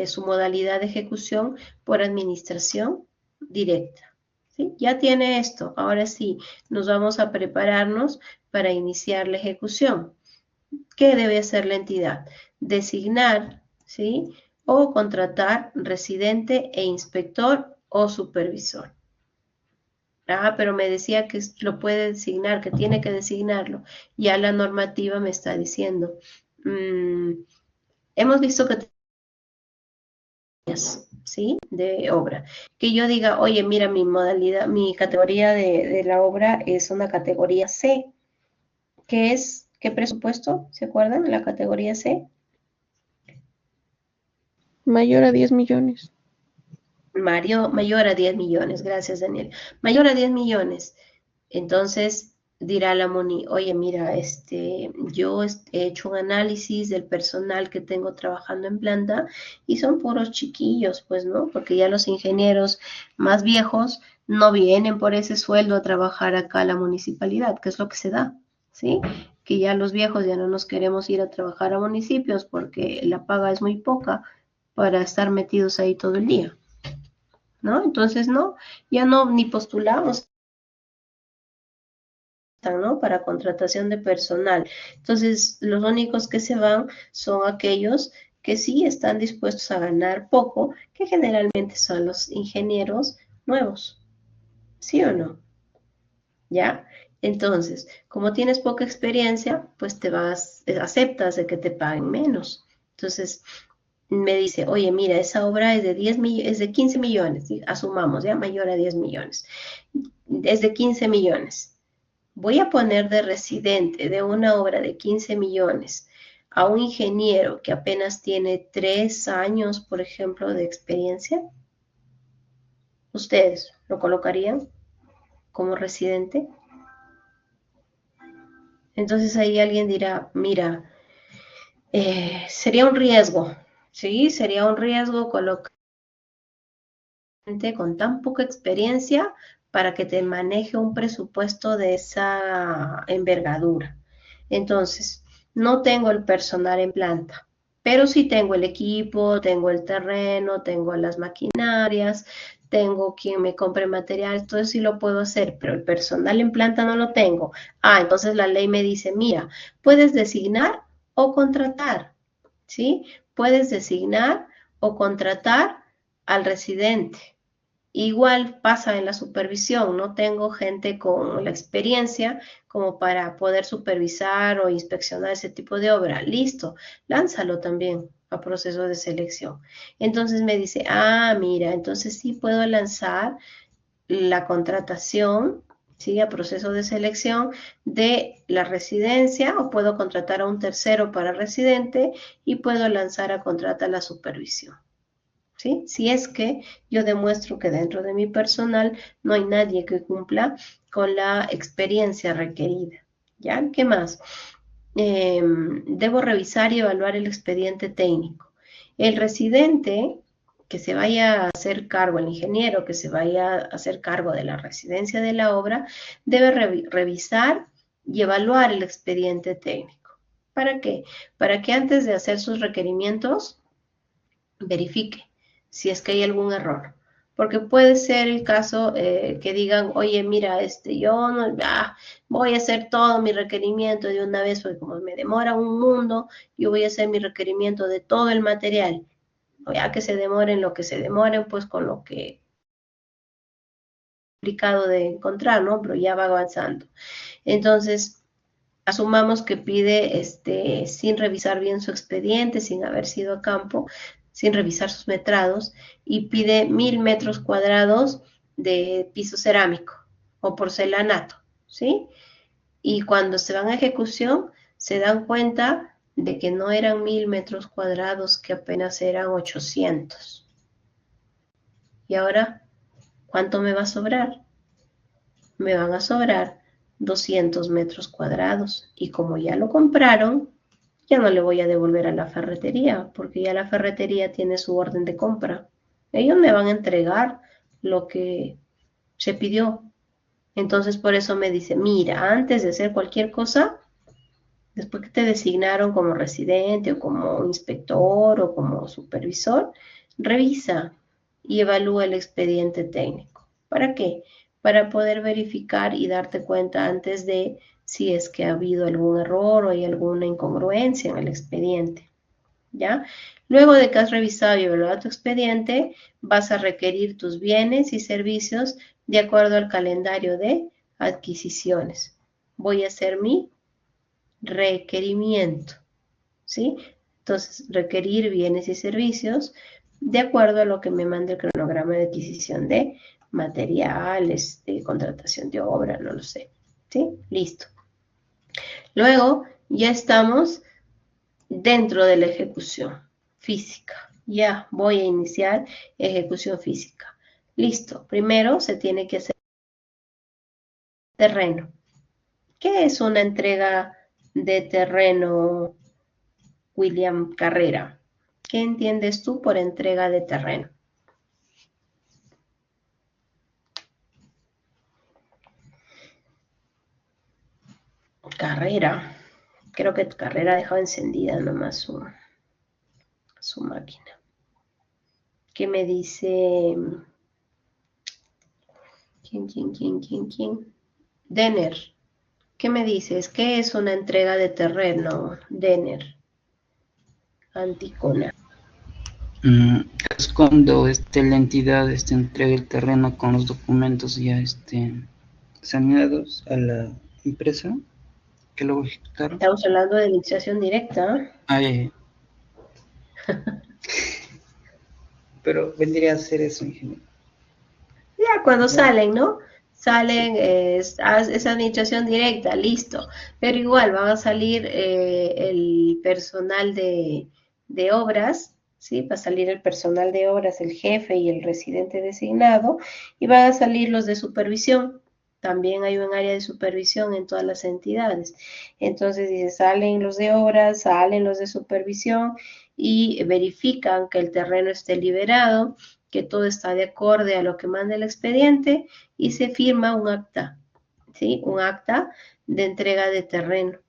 su modalidad de ejecución por administración directa. ¿Sí? Ya tiene esto. Ahora sí, nos vamos a prepararnos para iniciar la ejecución. ¿Qué debe hacer la entidad? Designar, ¿sí? O contratar residente e inspector o supervisor. Ah, pero me decía que lo puede designar, que tiene que designarlo. Ya la normativa me está diciendo. Hemos visto que ¿sí? De obra. Que yo diga, oye, mira, mi modalidad, mi categoría de la obra es una categoría C. ¿Qué es? ¿Qué presupuesto? ¿Se acuerdan? La categoría C. Mayor a 10 millones. Mayor a 10 millones. Gracias, Daniel. Mayor a 10 millones. Entonces dirá la Moni, oye, mira, yo he hecho un análisis del personal que tengo trabajando en planta y son puros chiquillos, pues, ¿no? Porque ya los ingenieros más viejos no vienen por ese sueldo a trabajar acá a la municipalidad, que es lo que se da, ¿sí? Que ya los viejos ya no nos queremos ir a trabajar a municipios porque la paga es muy poca para estar metidos ahí todo el día, ¿no? Entonces, no, ya no, ni postulamos, ¿no? Para contratación de personal. Entonces, los únicos que se van son aquellos que sí están dispuestos a ganar poco, que generalmente son los ingenieros nuevos. ¿Sí o no? ¿Ya? Entonces, como tienes poca experiencia, pues aceptas de que te paguen menos. Entonces, me dice, oye, mira, esa obra es de 15 millones, ¿sí? Asumamos, ya, mayor a 10 millones. Es de 15 millones. Voy a poner de residente de una obra de 15 millones a un ingeniero que apenas tiene 3 años, por ejemplo, de experiencia. ¿Ustedes lo colocarían como residente? Entonces ahí alguien dirá, mira, sería un riesgo, ¿sí? Sería un riesgo colocar gente con tan poca experiencia para que te maneje un presupuesto de esa envergadura. Entonces, no tengo el personal en planta, pero sí tengo el equipo, tengo el terreno, tengo las maquinarias, tengo quien me compre materiales, todo eso sí lo puedo hacer, pero el personal en planta no lo tengo. Ah, entonces la ley me dice, mira, puedes designar o contratar, ¿sí? Puedes designar o contratar al residente. Igual pasa en la supervisión, no tengo gente con la experiencia como para poder supervisar o inspeccionar ese tipo de obra. Listo, lánzalo también a proceso de selección. Entonces me dice, ah, mira, entonces sí puedo lanzar la contratación, ¿sí? A proceso de selección de la residencia o puedo contratar a un tercero para residente y puedo lanzar a contratar la supervisión. ¿Sí? Si es que yo demuestro que dentro de mi personal no hay nadie que cumpla con la experiencia requerida. ¿Ya? ¿Qué más? Debo revisar y evaluar el expediente técnico. El residente que se vaya a hacer cargo, el ingeniero que se vaya a hacer cargo de la residencia de la obra, debe revisar y evaluar el expediente técnico. ¿Para qué? Para que antes de hacer sus requerimientos, verifique si es que hay algún error. Porque puede ser el caso que digan, oye, mira, yo no, voy a hacer todo mi requerimiento de una vez, porque como me demora un mundo, yo voy a hacer mi requerimiento de todo el material. O ya que se demoren lo que se demoren, pues con lo que complicado de encontrar, ¿no? Pero ya va avanzando. Entonces, asumamos que pide sin revisar bien su expediente, sin haber sido a campo, sin revisar sus metrados, y pide 1000 metros cuadrados de piso cerámico o porcelanato, ¿sí? Y cuando se van a ejecución, se dan cuenta de que no eran 1000 metros cuadrados, que apenas eran 800. Y ahora, ¿cuánto me va a sobrar? Me van a sobrar 200 metros cuadrados. Y como ya lo compraron, ya no le voy a devolver a la ferretería, porque ya la ferretería tiene su orden de compra. Ellos me van a entregar lo que se pidió. Entonces, por eso me dice, mira, antes de hacer cualquier cosa, después que te designaron como residente o como inspector o como supervisor, revisa y evalúa el expediente técnico. ¿Para qué? Para poder verificar y darte cuenta antes de si es que ha habido algún error o hay alguna incongruencia en el expediente, ¿ya? Luego de que has revisado y evaluado tu expediente, vas a requerir tus bienes y servicios de acuerdo al calendario de adquisiciones. Voy a hacer mi requerimiento, ¿sí? Entonces, requerir bienes y servicios de acuerdo a lo que me mande el cronograma de adquisición de materiales, de contratación de obra, no lo sé, ¿sí? Listo. Luego, ya estamos dentro de la ejecución física. Ya voy a iniciar ejecución física. Listo. Primero se tiene que hacer terreno. ¿Qué es una entrega de terreno, William Carrera? ¿Qué entiendes tú por entrega de terreno? Carrera. Creo que Carrera ha dejado encendida nomás su máquina. ¿Qué me dice? ¿Quién? Denner. ¿Qué me dices? ¿Qué es una entrega de terreno, Denner? Anticona. Es cuando la entidad entrega el terreno con los documentos ya saneados a la empresa que lo ejecutaron. Estamos hablando de licitación directa. Pero vendría a ser eso, ingeniero. Ya cuando salen, ¿no? Salen, es administración directa, listo. Pero igual van a salir el personal de obras, ¿sí? Va a salir el personal de obras, el jefe y el residente designado, y van a salir los de supervisión. También hay un área de supervisión en todas las entidades. Entonces dice, salen los de obras, salen los de supervisión y verifican que el terreno esté liberado, que todo está de acorde a lo que manda el expediente y se firma un acta, ¿sí? Un acta de entrega de terreno.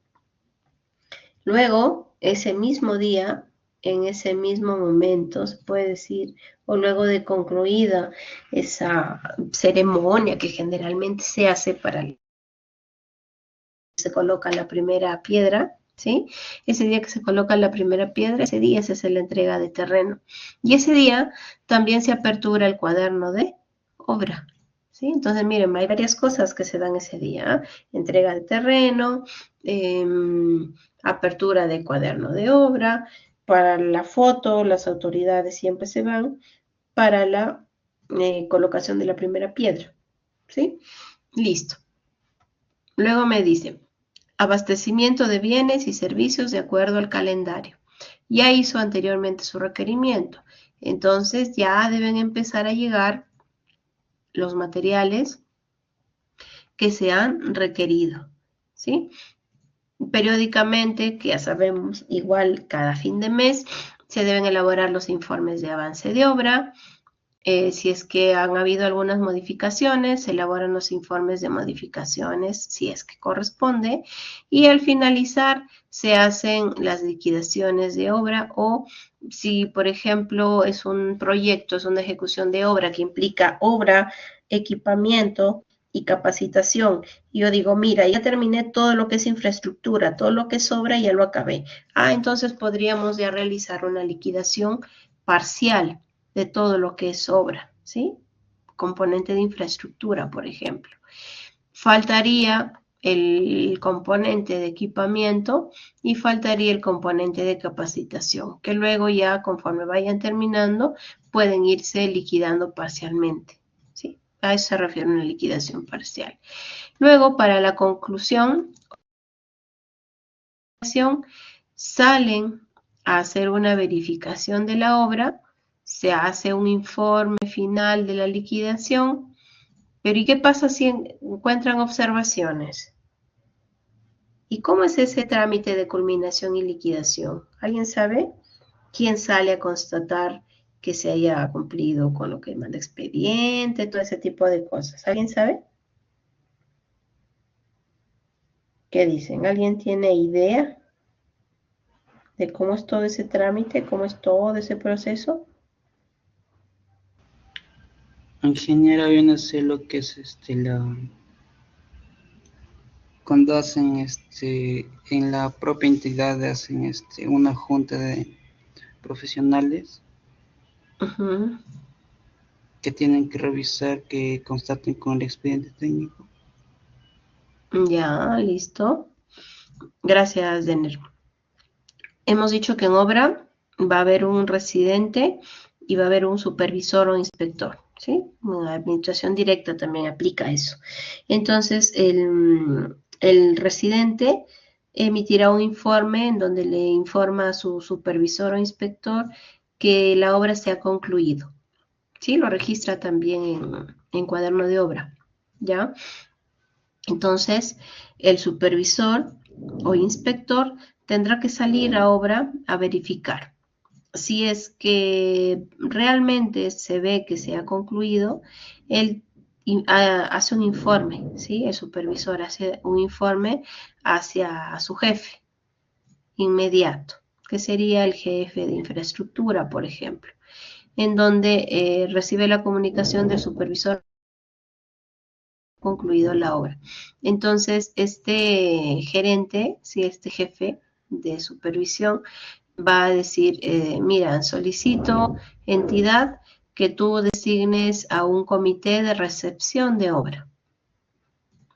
Luego, ese mismo día, en ese mismo momento, se puede decir, o luego de concluida esa ceremonia que generalmente se hace se coloca la primera piedra, ¿sí? Ese día que se coloca la primera piedra, ese día se hace la entrega de terreno. Y ese día también se apertura el cuaderno de obra, ¿sí? Entonces, miren, hay varias cosas que se dan ese día, ¿eh? Entrega de terreno, apertura de cuaderno de obra. Para la foto, las autoridades siempre se van para la colocación de la primera piedra, ¿sí? Listo. Luego me dice, abastecimiento de bienes y servicios de acuerdo al calendario. Ya hizo anteriormente su requerimiento, entonces ya deben empezar a llegar los materiales que se han requerido, ¿sí? Periódicamente, que ya sabemos, igual cada fin de mes, se deben elaborar los informes de avance de obra, Si es que han habido algunas modificaciones, se elaboran los informes de modificaciones si es que corresponde, y al finalizar se hacen las liquidaciones de obra, o si por ejemplo es un proyecto, es una ejecución de obra que implica obra, equipamiento y capacitación. Y yo digo, mira, ya terminé todo lo que es infraestructura, todo lo que sobra ya lo acabé. Entonces podríamos ya realizar una liquidación parcial de todo lo que es obra, ¿sí? Componente de infraestructura, por ejemplo. Faltaría el componente de equipamiento y faltaría el componente de capacitación, que luego ya conforme vayan terminando pueden irse liquidando parcialmente, ¿sí? A eso se refiere una liquidación parcial. Luego, para la conclusión, salen a hacer una verificación de la obra, se hace un informe final de la liquidación, pero ¿y qué pasa si encuentran observaciones? ¿Y cómo es ese trámite de culminación y liquidación? ¿Alguien sabe? ¿Quién sale a constatar que se haya cumplido con lo que manda expediente, todo ese tipo de cosas? ¿Alguien sabe? ¿Qué dicen? ¿Alguien tiene idea de cómo es todo ese trámite, cómo es todo ese proceso? Ingeniera, yo no sé lo que es cuando hacen en la propia entidad hacen una junta de profesionales Ujú. que tienen que revisar que constaten con el expediente técnico. Ya, listo. Gracias, Denner. Hemos dicho que en obra va a haber un residente y va a haber un supervisor o inspector, ¿sí? La administración directa también aplica eso. Entonces, el residente emitirá un informe en donde le informa a su supervisor o inspector que la obra se ha concluido, ¿sí? Lo registra también en cuaderno de obra, ¿ya? Entonces, el supervisor o inspector tendrá que salir a obra a verificar. Si es que realmente se ve que se ha concluido, él hace un informe, ¿sí? El supervisor hace un informe hacia su jefe inmediato, que sería el jefe de infraestructura, por ejemplo, en donde recibe la comunicación del supervisor concluido la obra. Entonces, este gerente, si este jefe de supervisión, va a decir, mira, solicito, entidad, que tú designes a un comité de recepción de obra.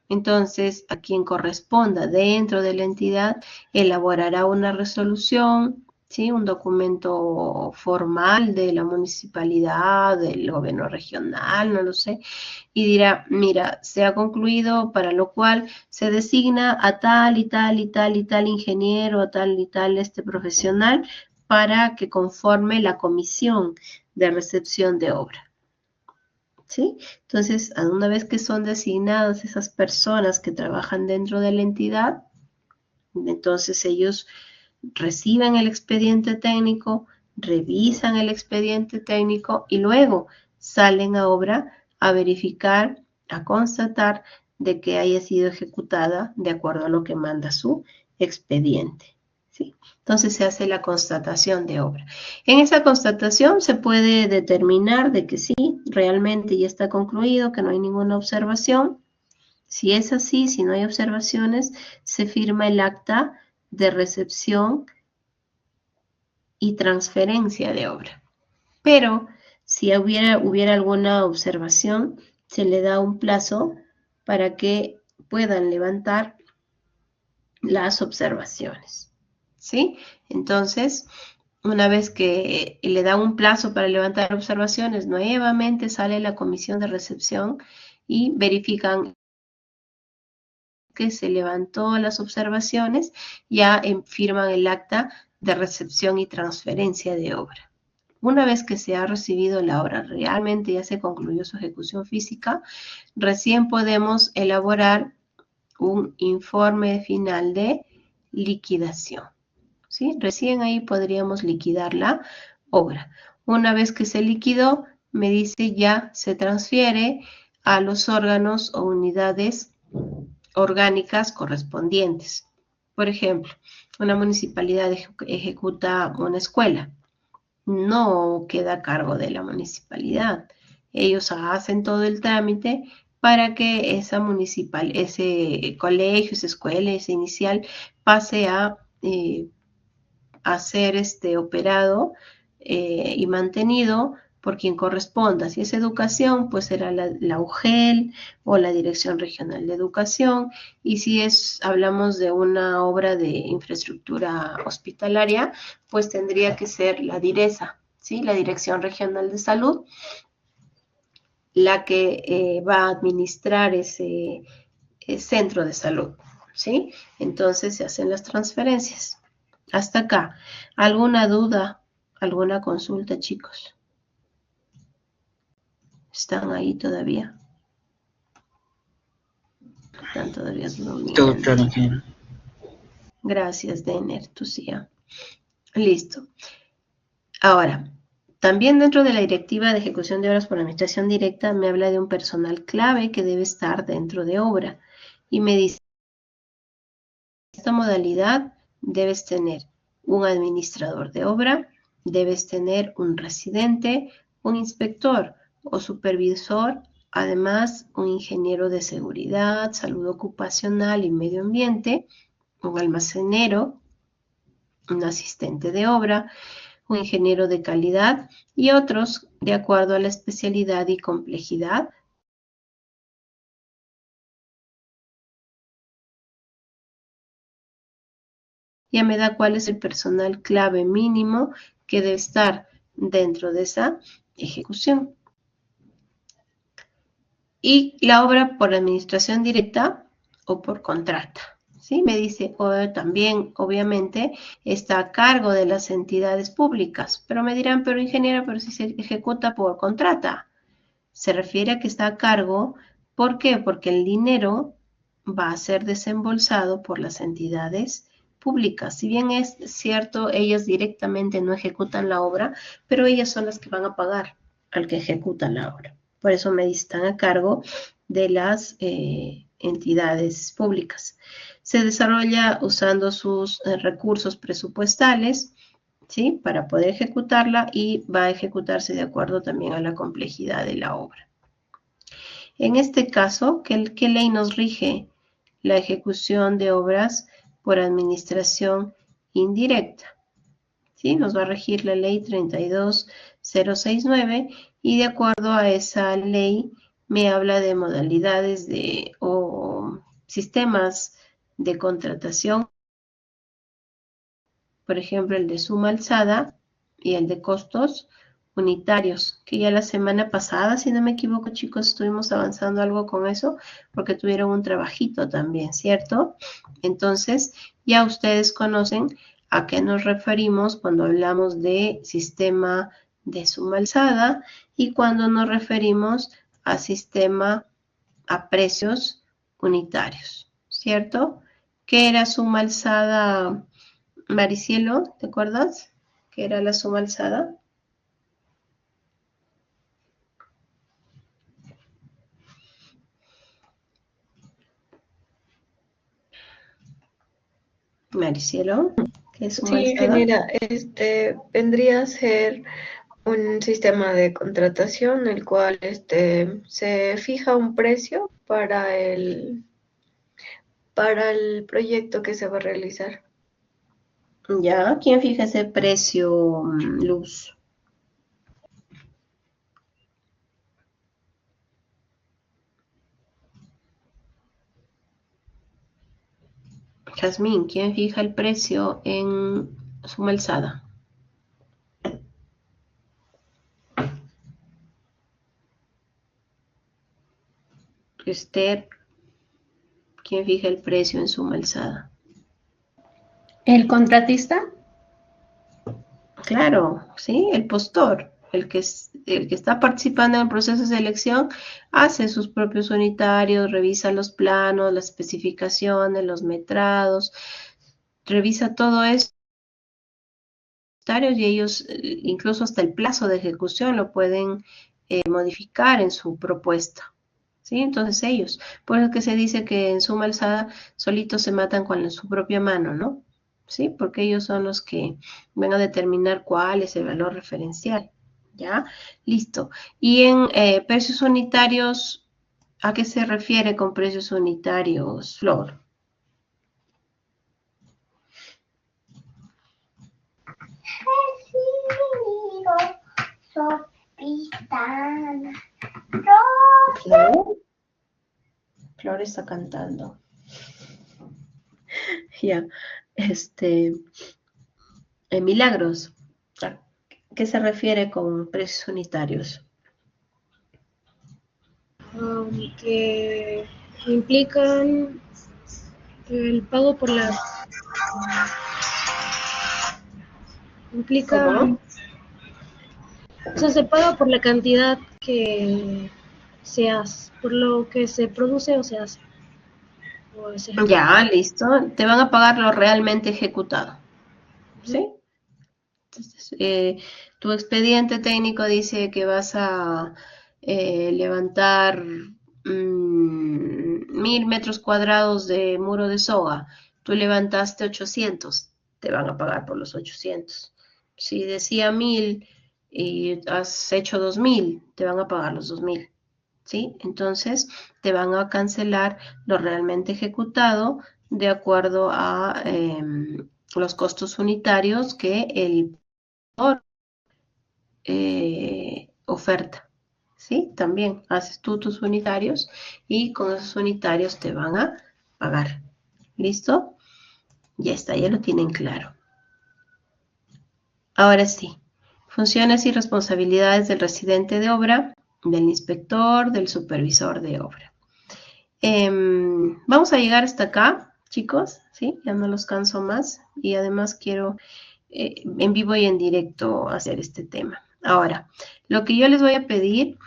Entonces, a quien corresponda dentro de la entidad, elaborará una resolución, ¿sí? Un documento formal de la municipalidad, del gobierno regional, no lo sé, y dirá, mira, se ha concluido, para lo cual se designa a tal y tal y tal y tal ingeniero, a tal y tal profesional, para que conforme la comisión de recepción de obra. ¿Sí? Entonces, una vez que son designadas esas personas que trabajan dentro de la entidad, entonces ellos reciben el expediente técnico, revisan el expediente técnico y luego salen a obra a verificar, a constatar de que haya sido ejecutada de acuerdo a lo que manda su expediente. ¿Sí? Entonces se hace la constatación de obra. En esa constatación se puede determinar de que sí, realmente ya está concluido, que no hay ninguna observación. Si es así, si no hay observaciones, se firma el acta de recepción y transferencia de obra. Pero si hubiera alguna observación, se le da un plazo para que puedan levantar las observaciones. ¿Sí? Entonces, una vez que le da un plazo para levantar observaciones, nuevamente sale la comisión de recepción y verifican que se levantó las observaciones, ya firman el acta de recepción y transferencia de obra. Una vez que se ha recibido la obra, realmente ya se concluyó su ejecución física, recién podemos elaborar un informe final de liquidación. ¿Sí? Recién ahí podríamos liquidar la obra. Una vez que se liquidó, me dice ya se transfiere a los órganos o unidades orgánicas correspondientes. Por ejemplo, una municipalidad ejecuta una escuela, no queda a cargo de la municipalidad. Ellos hacen todo el trámite para que ese colegio, esa escuela, ese inicial, pase a ser operado y mantenido por quien corresponda. Si es educación, pues será la UGEL o la Dirección Regional de Educación. Y si hablamos de una obra de infraestructura hospitalaria, pues tendría que ser la DIRESA, ¿sí? La Dirección Regional de Salud, la que va a administrar ese centro de salud, ¿sí? Entonces se hacen las transferencias. Hasta acá. ¿Alguna duda? ¿Alguna consulta, chicos? ¿Están ahí todavía? Están todavía durmiendo. Todo claro, ingeniero. Gracias, Denner, tú sí. Listo. Ahora, también dentro de la Directiva de Ejecución de Obras por Administración Directa me habla de un personal clave que debe estar dentro de obra. Y me dice, en esta modalidad debes tener un administrador de obra, debes tener un residente, un inspector o supervisor, además un ingeniero de seguridad, salud ocupacional y medio ambiente, un almacenero, un asistente de obra, un ingeniero de calidad y otros de acuerdo a la especialidad y complejidad. Ya me da cuál es el personal clave mínimo que debe estar dentro de esa ejecución. Y la obra por administración directa o por contrata. ¿Sí? Me dice, también, obviamente, está a cargo de las entidades públicas. Pero me dirán, pero ingeniera, pero si se ejecuta por contrata. Se refiere a que está a cargo, ¿por qué? Porque el dinero va a ser desembolsado por las entidades públicas. Si bien es cierto, ellas directamente no ejecutan la obra, pero ellas son las que van a pagar al que ejecuta la obra. Por eso me están a cargo de las entidades públicas. Se desarrolla usando sus recursos presupuestales, ¿sí? Para poder ejecutarla y va a ejecutarse de acuerdo también a la complejidad de la obra. En este caso, ¿qué ley nos rige la ejecución de obras por administración indirecta? ¿Sí? Nos va a regir la ley 32069 y de acuerdo a esa ley me habla de modalidades o sistemas de contratación, por ejemplo el de suma alzada y el de costos unitarios, que ya la semana pasada, si no me equivoco, chicos, estuvimos avanzando algo con eso, porque tuvieron un trabajito también, ¿cierto? Entonces, ya ustedes conocen a qué nos referimos cuando hablamos de sistema de suma alzada y cuando nos referimos a sistema a precios unitarios, ¿cierto? ¿Qué era suma alzada, Maricielo? ¿Te acuerdas? ¿Qué era la suma alzada? Maricielo, ¿qué es suma Sí, alzada? ingeniera, vendría a ser un sistema de contratación el cual se fija un precio para el proyecto que se va a realizar. Ya, ¿quién fija ese precio, Luz? Jazmín, ¿quién fija el precio en suma alzada? Esther, ¿quién fija el precio en suma alzada? ¿El contratista? Claro, sí, el postor, el que está participando en el proceso de selección, hace sus propios unitarios, revisa los planos, las especificaciones, los metrados, revisa todo eso y ellos incluso hasta el plazo de ejecución lo pueden modificar en su propuesta. ¿Sí? Entonces ellos, por eso que se dice que en suma alzada solitos se matan con su propia mano, ¿no? ¿Sí? Porque ellos son los que van a determinar cuál es el valor referencial, ¿ya? Listo. Y en precios unitarios, ¿a qué se refiere con precios unitarios, Flor? Flor está cantando. Ya, Milagros, ¿a qué se refiere con precios unitarios? Que implican el pago por la... Implica... ¿Cómo? O sea, se paga por la cantidad que se hace, por lo que se produce o se hace. O se ejecuta. Ya, listo. Te van a pagar lo realmente ejecutado. ¿Sí? Entonces, tu expediente técnico dice que vas a levantar 1000 metros cuadrados de muro de soga. Tú levantaste 800, te van a pagar por los 800. Si decía 1000 y has hecho 2000, te van a pagar los 2000. ¿Sí? Entonces, te van a cancelar lo realmente ejecutado de acuerdo a los costos unitarios que el oferta, ¿sí? También haces tú tus unitarios y con esos unitarios te van a pagar. ¿Listo? Ya está, ya lo tienen claro. Ahora sí, funciones y responsabilidades del residente de obra, del inspector, del supervisor de obra. Vamos a llegar hasta acá, chicos, ¿sí? Ya no los canso más y además quiero en vivo y en directo hacer este tema. Ahora, lo que yo les voy a pedir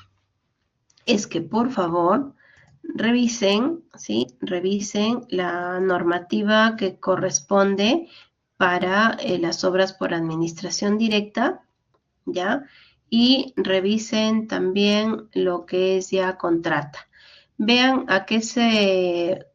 es que por favor revisen, ¿sí? Revisen la normativa que corresponde para las obras por administración directa, ¿ya? Y revisen también lo que es ya contrata. Vean a qué se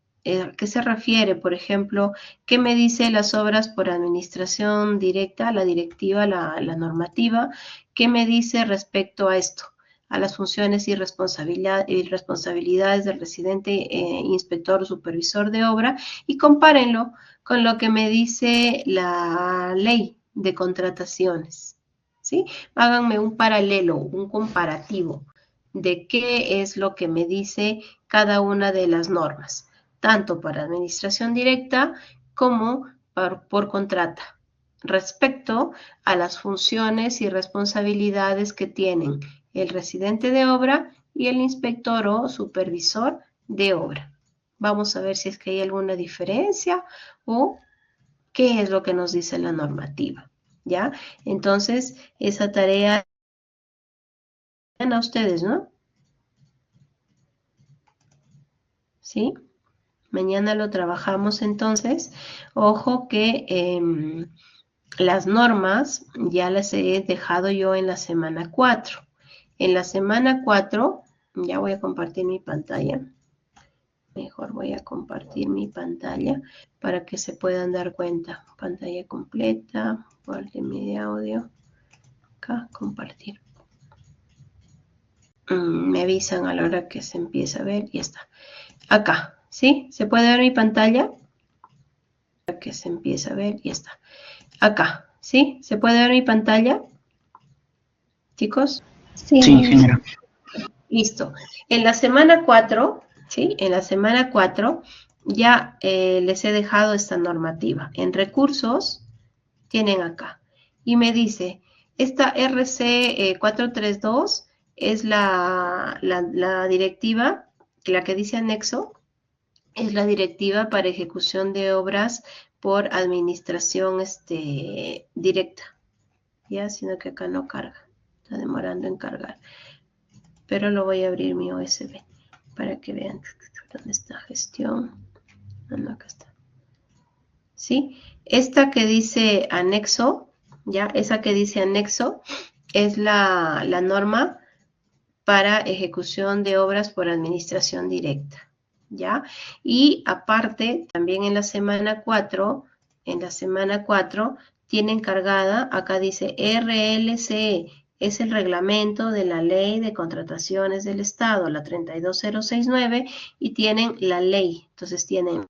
refiere, por ejemplo, qué me dice las obras por administración directa, la directiva, la normativa, qué me dice respecto a esto, a las funciones y responsabilidades del residente inspector o supervisor de obra, y compárenlo con lo que me dice la ley de contrataciones, ¿sí? Háganme un paralelo, un comparativo de qué es lo que me dice cada una de las normas, tanto para administración directa como por contrata, respecto a las funciones y responsabilidades que tienen el residente de obra y el inspector o supervisor de obra. Vamos a ver si es que hay alguna diferencia o qué es lo que nos dice la normativa, ¿ya? Entonces, esa tarea a ustedes, ¿no? ¿Sí? Mañana lo trabajamos entonces. Ojo que las normas ya las he dejado yo en la semana 4. En la semana 4, ya voy a compartir mi pantalla. Mejor voy a compartir mi pantalla para que se puedan dar cuenta. Pantalla completa, parte media audio. Acá, compartir. Me avisan a la hora que se empieza a ver y ya está. Acá, ¿sí? ¿Se puede ver mi pantalla? Para que se empieza a ver y ya está. Acá, ¿sí? ¿Se puede ver mi pantalla? ¿Chicos? Sí, ingeniero. Listo. En la semana 4, ¿sí? En la semana 4 ya les he dejado esta normativa. En recursos tienen acá. Y me dice, esta RC 432 es la directiva, la que dice anexo, es la directiva para ejecución de obras por administración directa. Ya, sino que acá no carga. Está demorando en cargar. Pero lo voy a abrir mi USB para que vean dónde está gestión. No, acá está. ¿Sí? Esta que dice anexo, ya, esa que dice anexo es la norma para ejecución de obras por administración directa, ¿ya? Y aparte, también en la semana 4, tienen cargada, acá dice RLCE, es el reglamento de la Ley de Contrataciones del Estado, la 32069, y tienen la ley. Entonces tienen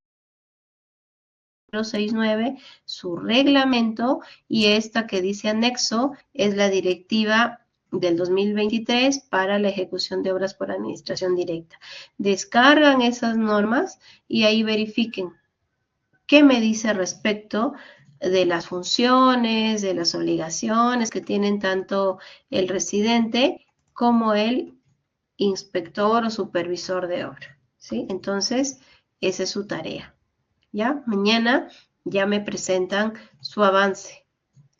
069, su reglamento, y esta que dice anexo es la directiva del 2023 para la ejecución de obras por administración directa. Descargan esas normas y ahí verifiquen qué me dice respecto de las funciones, de las obligaciones que tienen tanto el residente como el inspector o supervisor de obra, ¿sí? Entonces, esa es su tarea, ¿ya? Mañana ya me presentan su avance.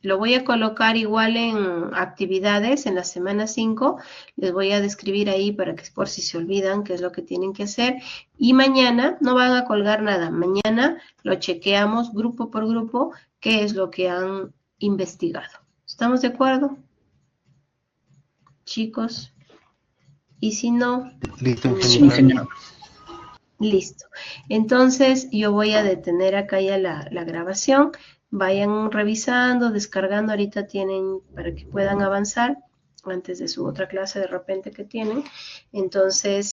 Lo voy a colocar igual en actividades en la semana 5. Les voy a describir ahí para que por si se olvidan qué es lo que tienen que hacer. Y mañana no van a colgar nada. Mañana lo chequeamos grupo por grupo qué es lo que han investigado. ¿Estamos de acuerdo? Chicos. Y si no... Listo, Sí, ingeniero. Listo. Entonces yo voy a detener acá ya la grabación. Vayan revisando, descargando. Ahorita tienen para que puedan avanzar antes de su otra clase de repente que tienen. Entonces...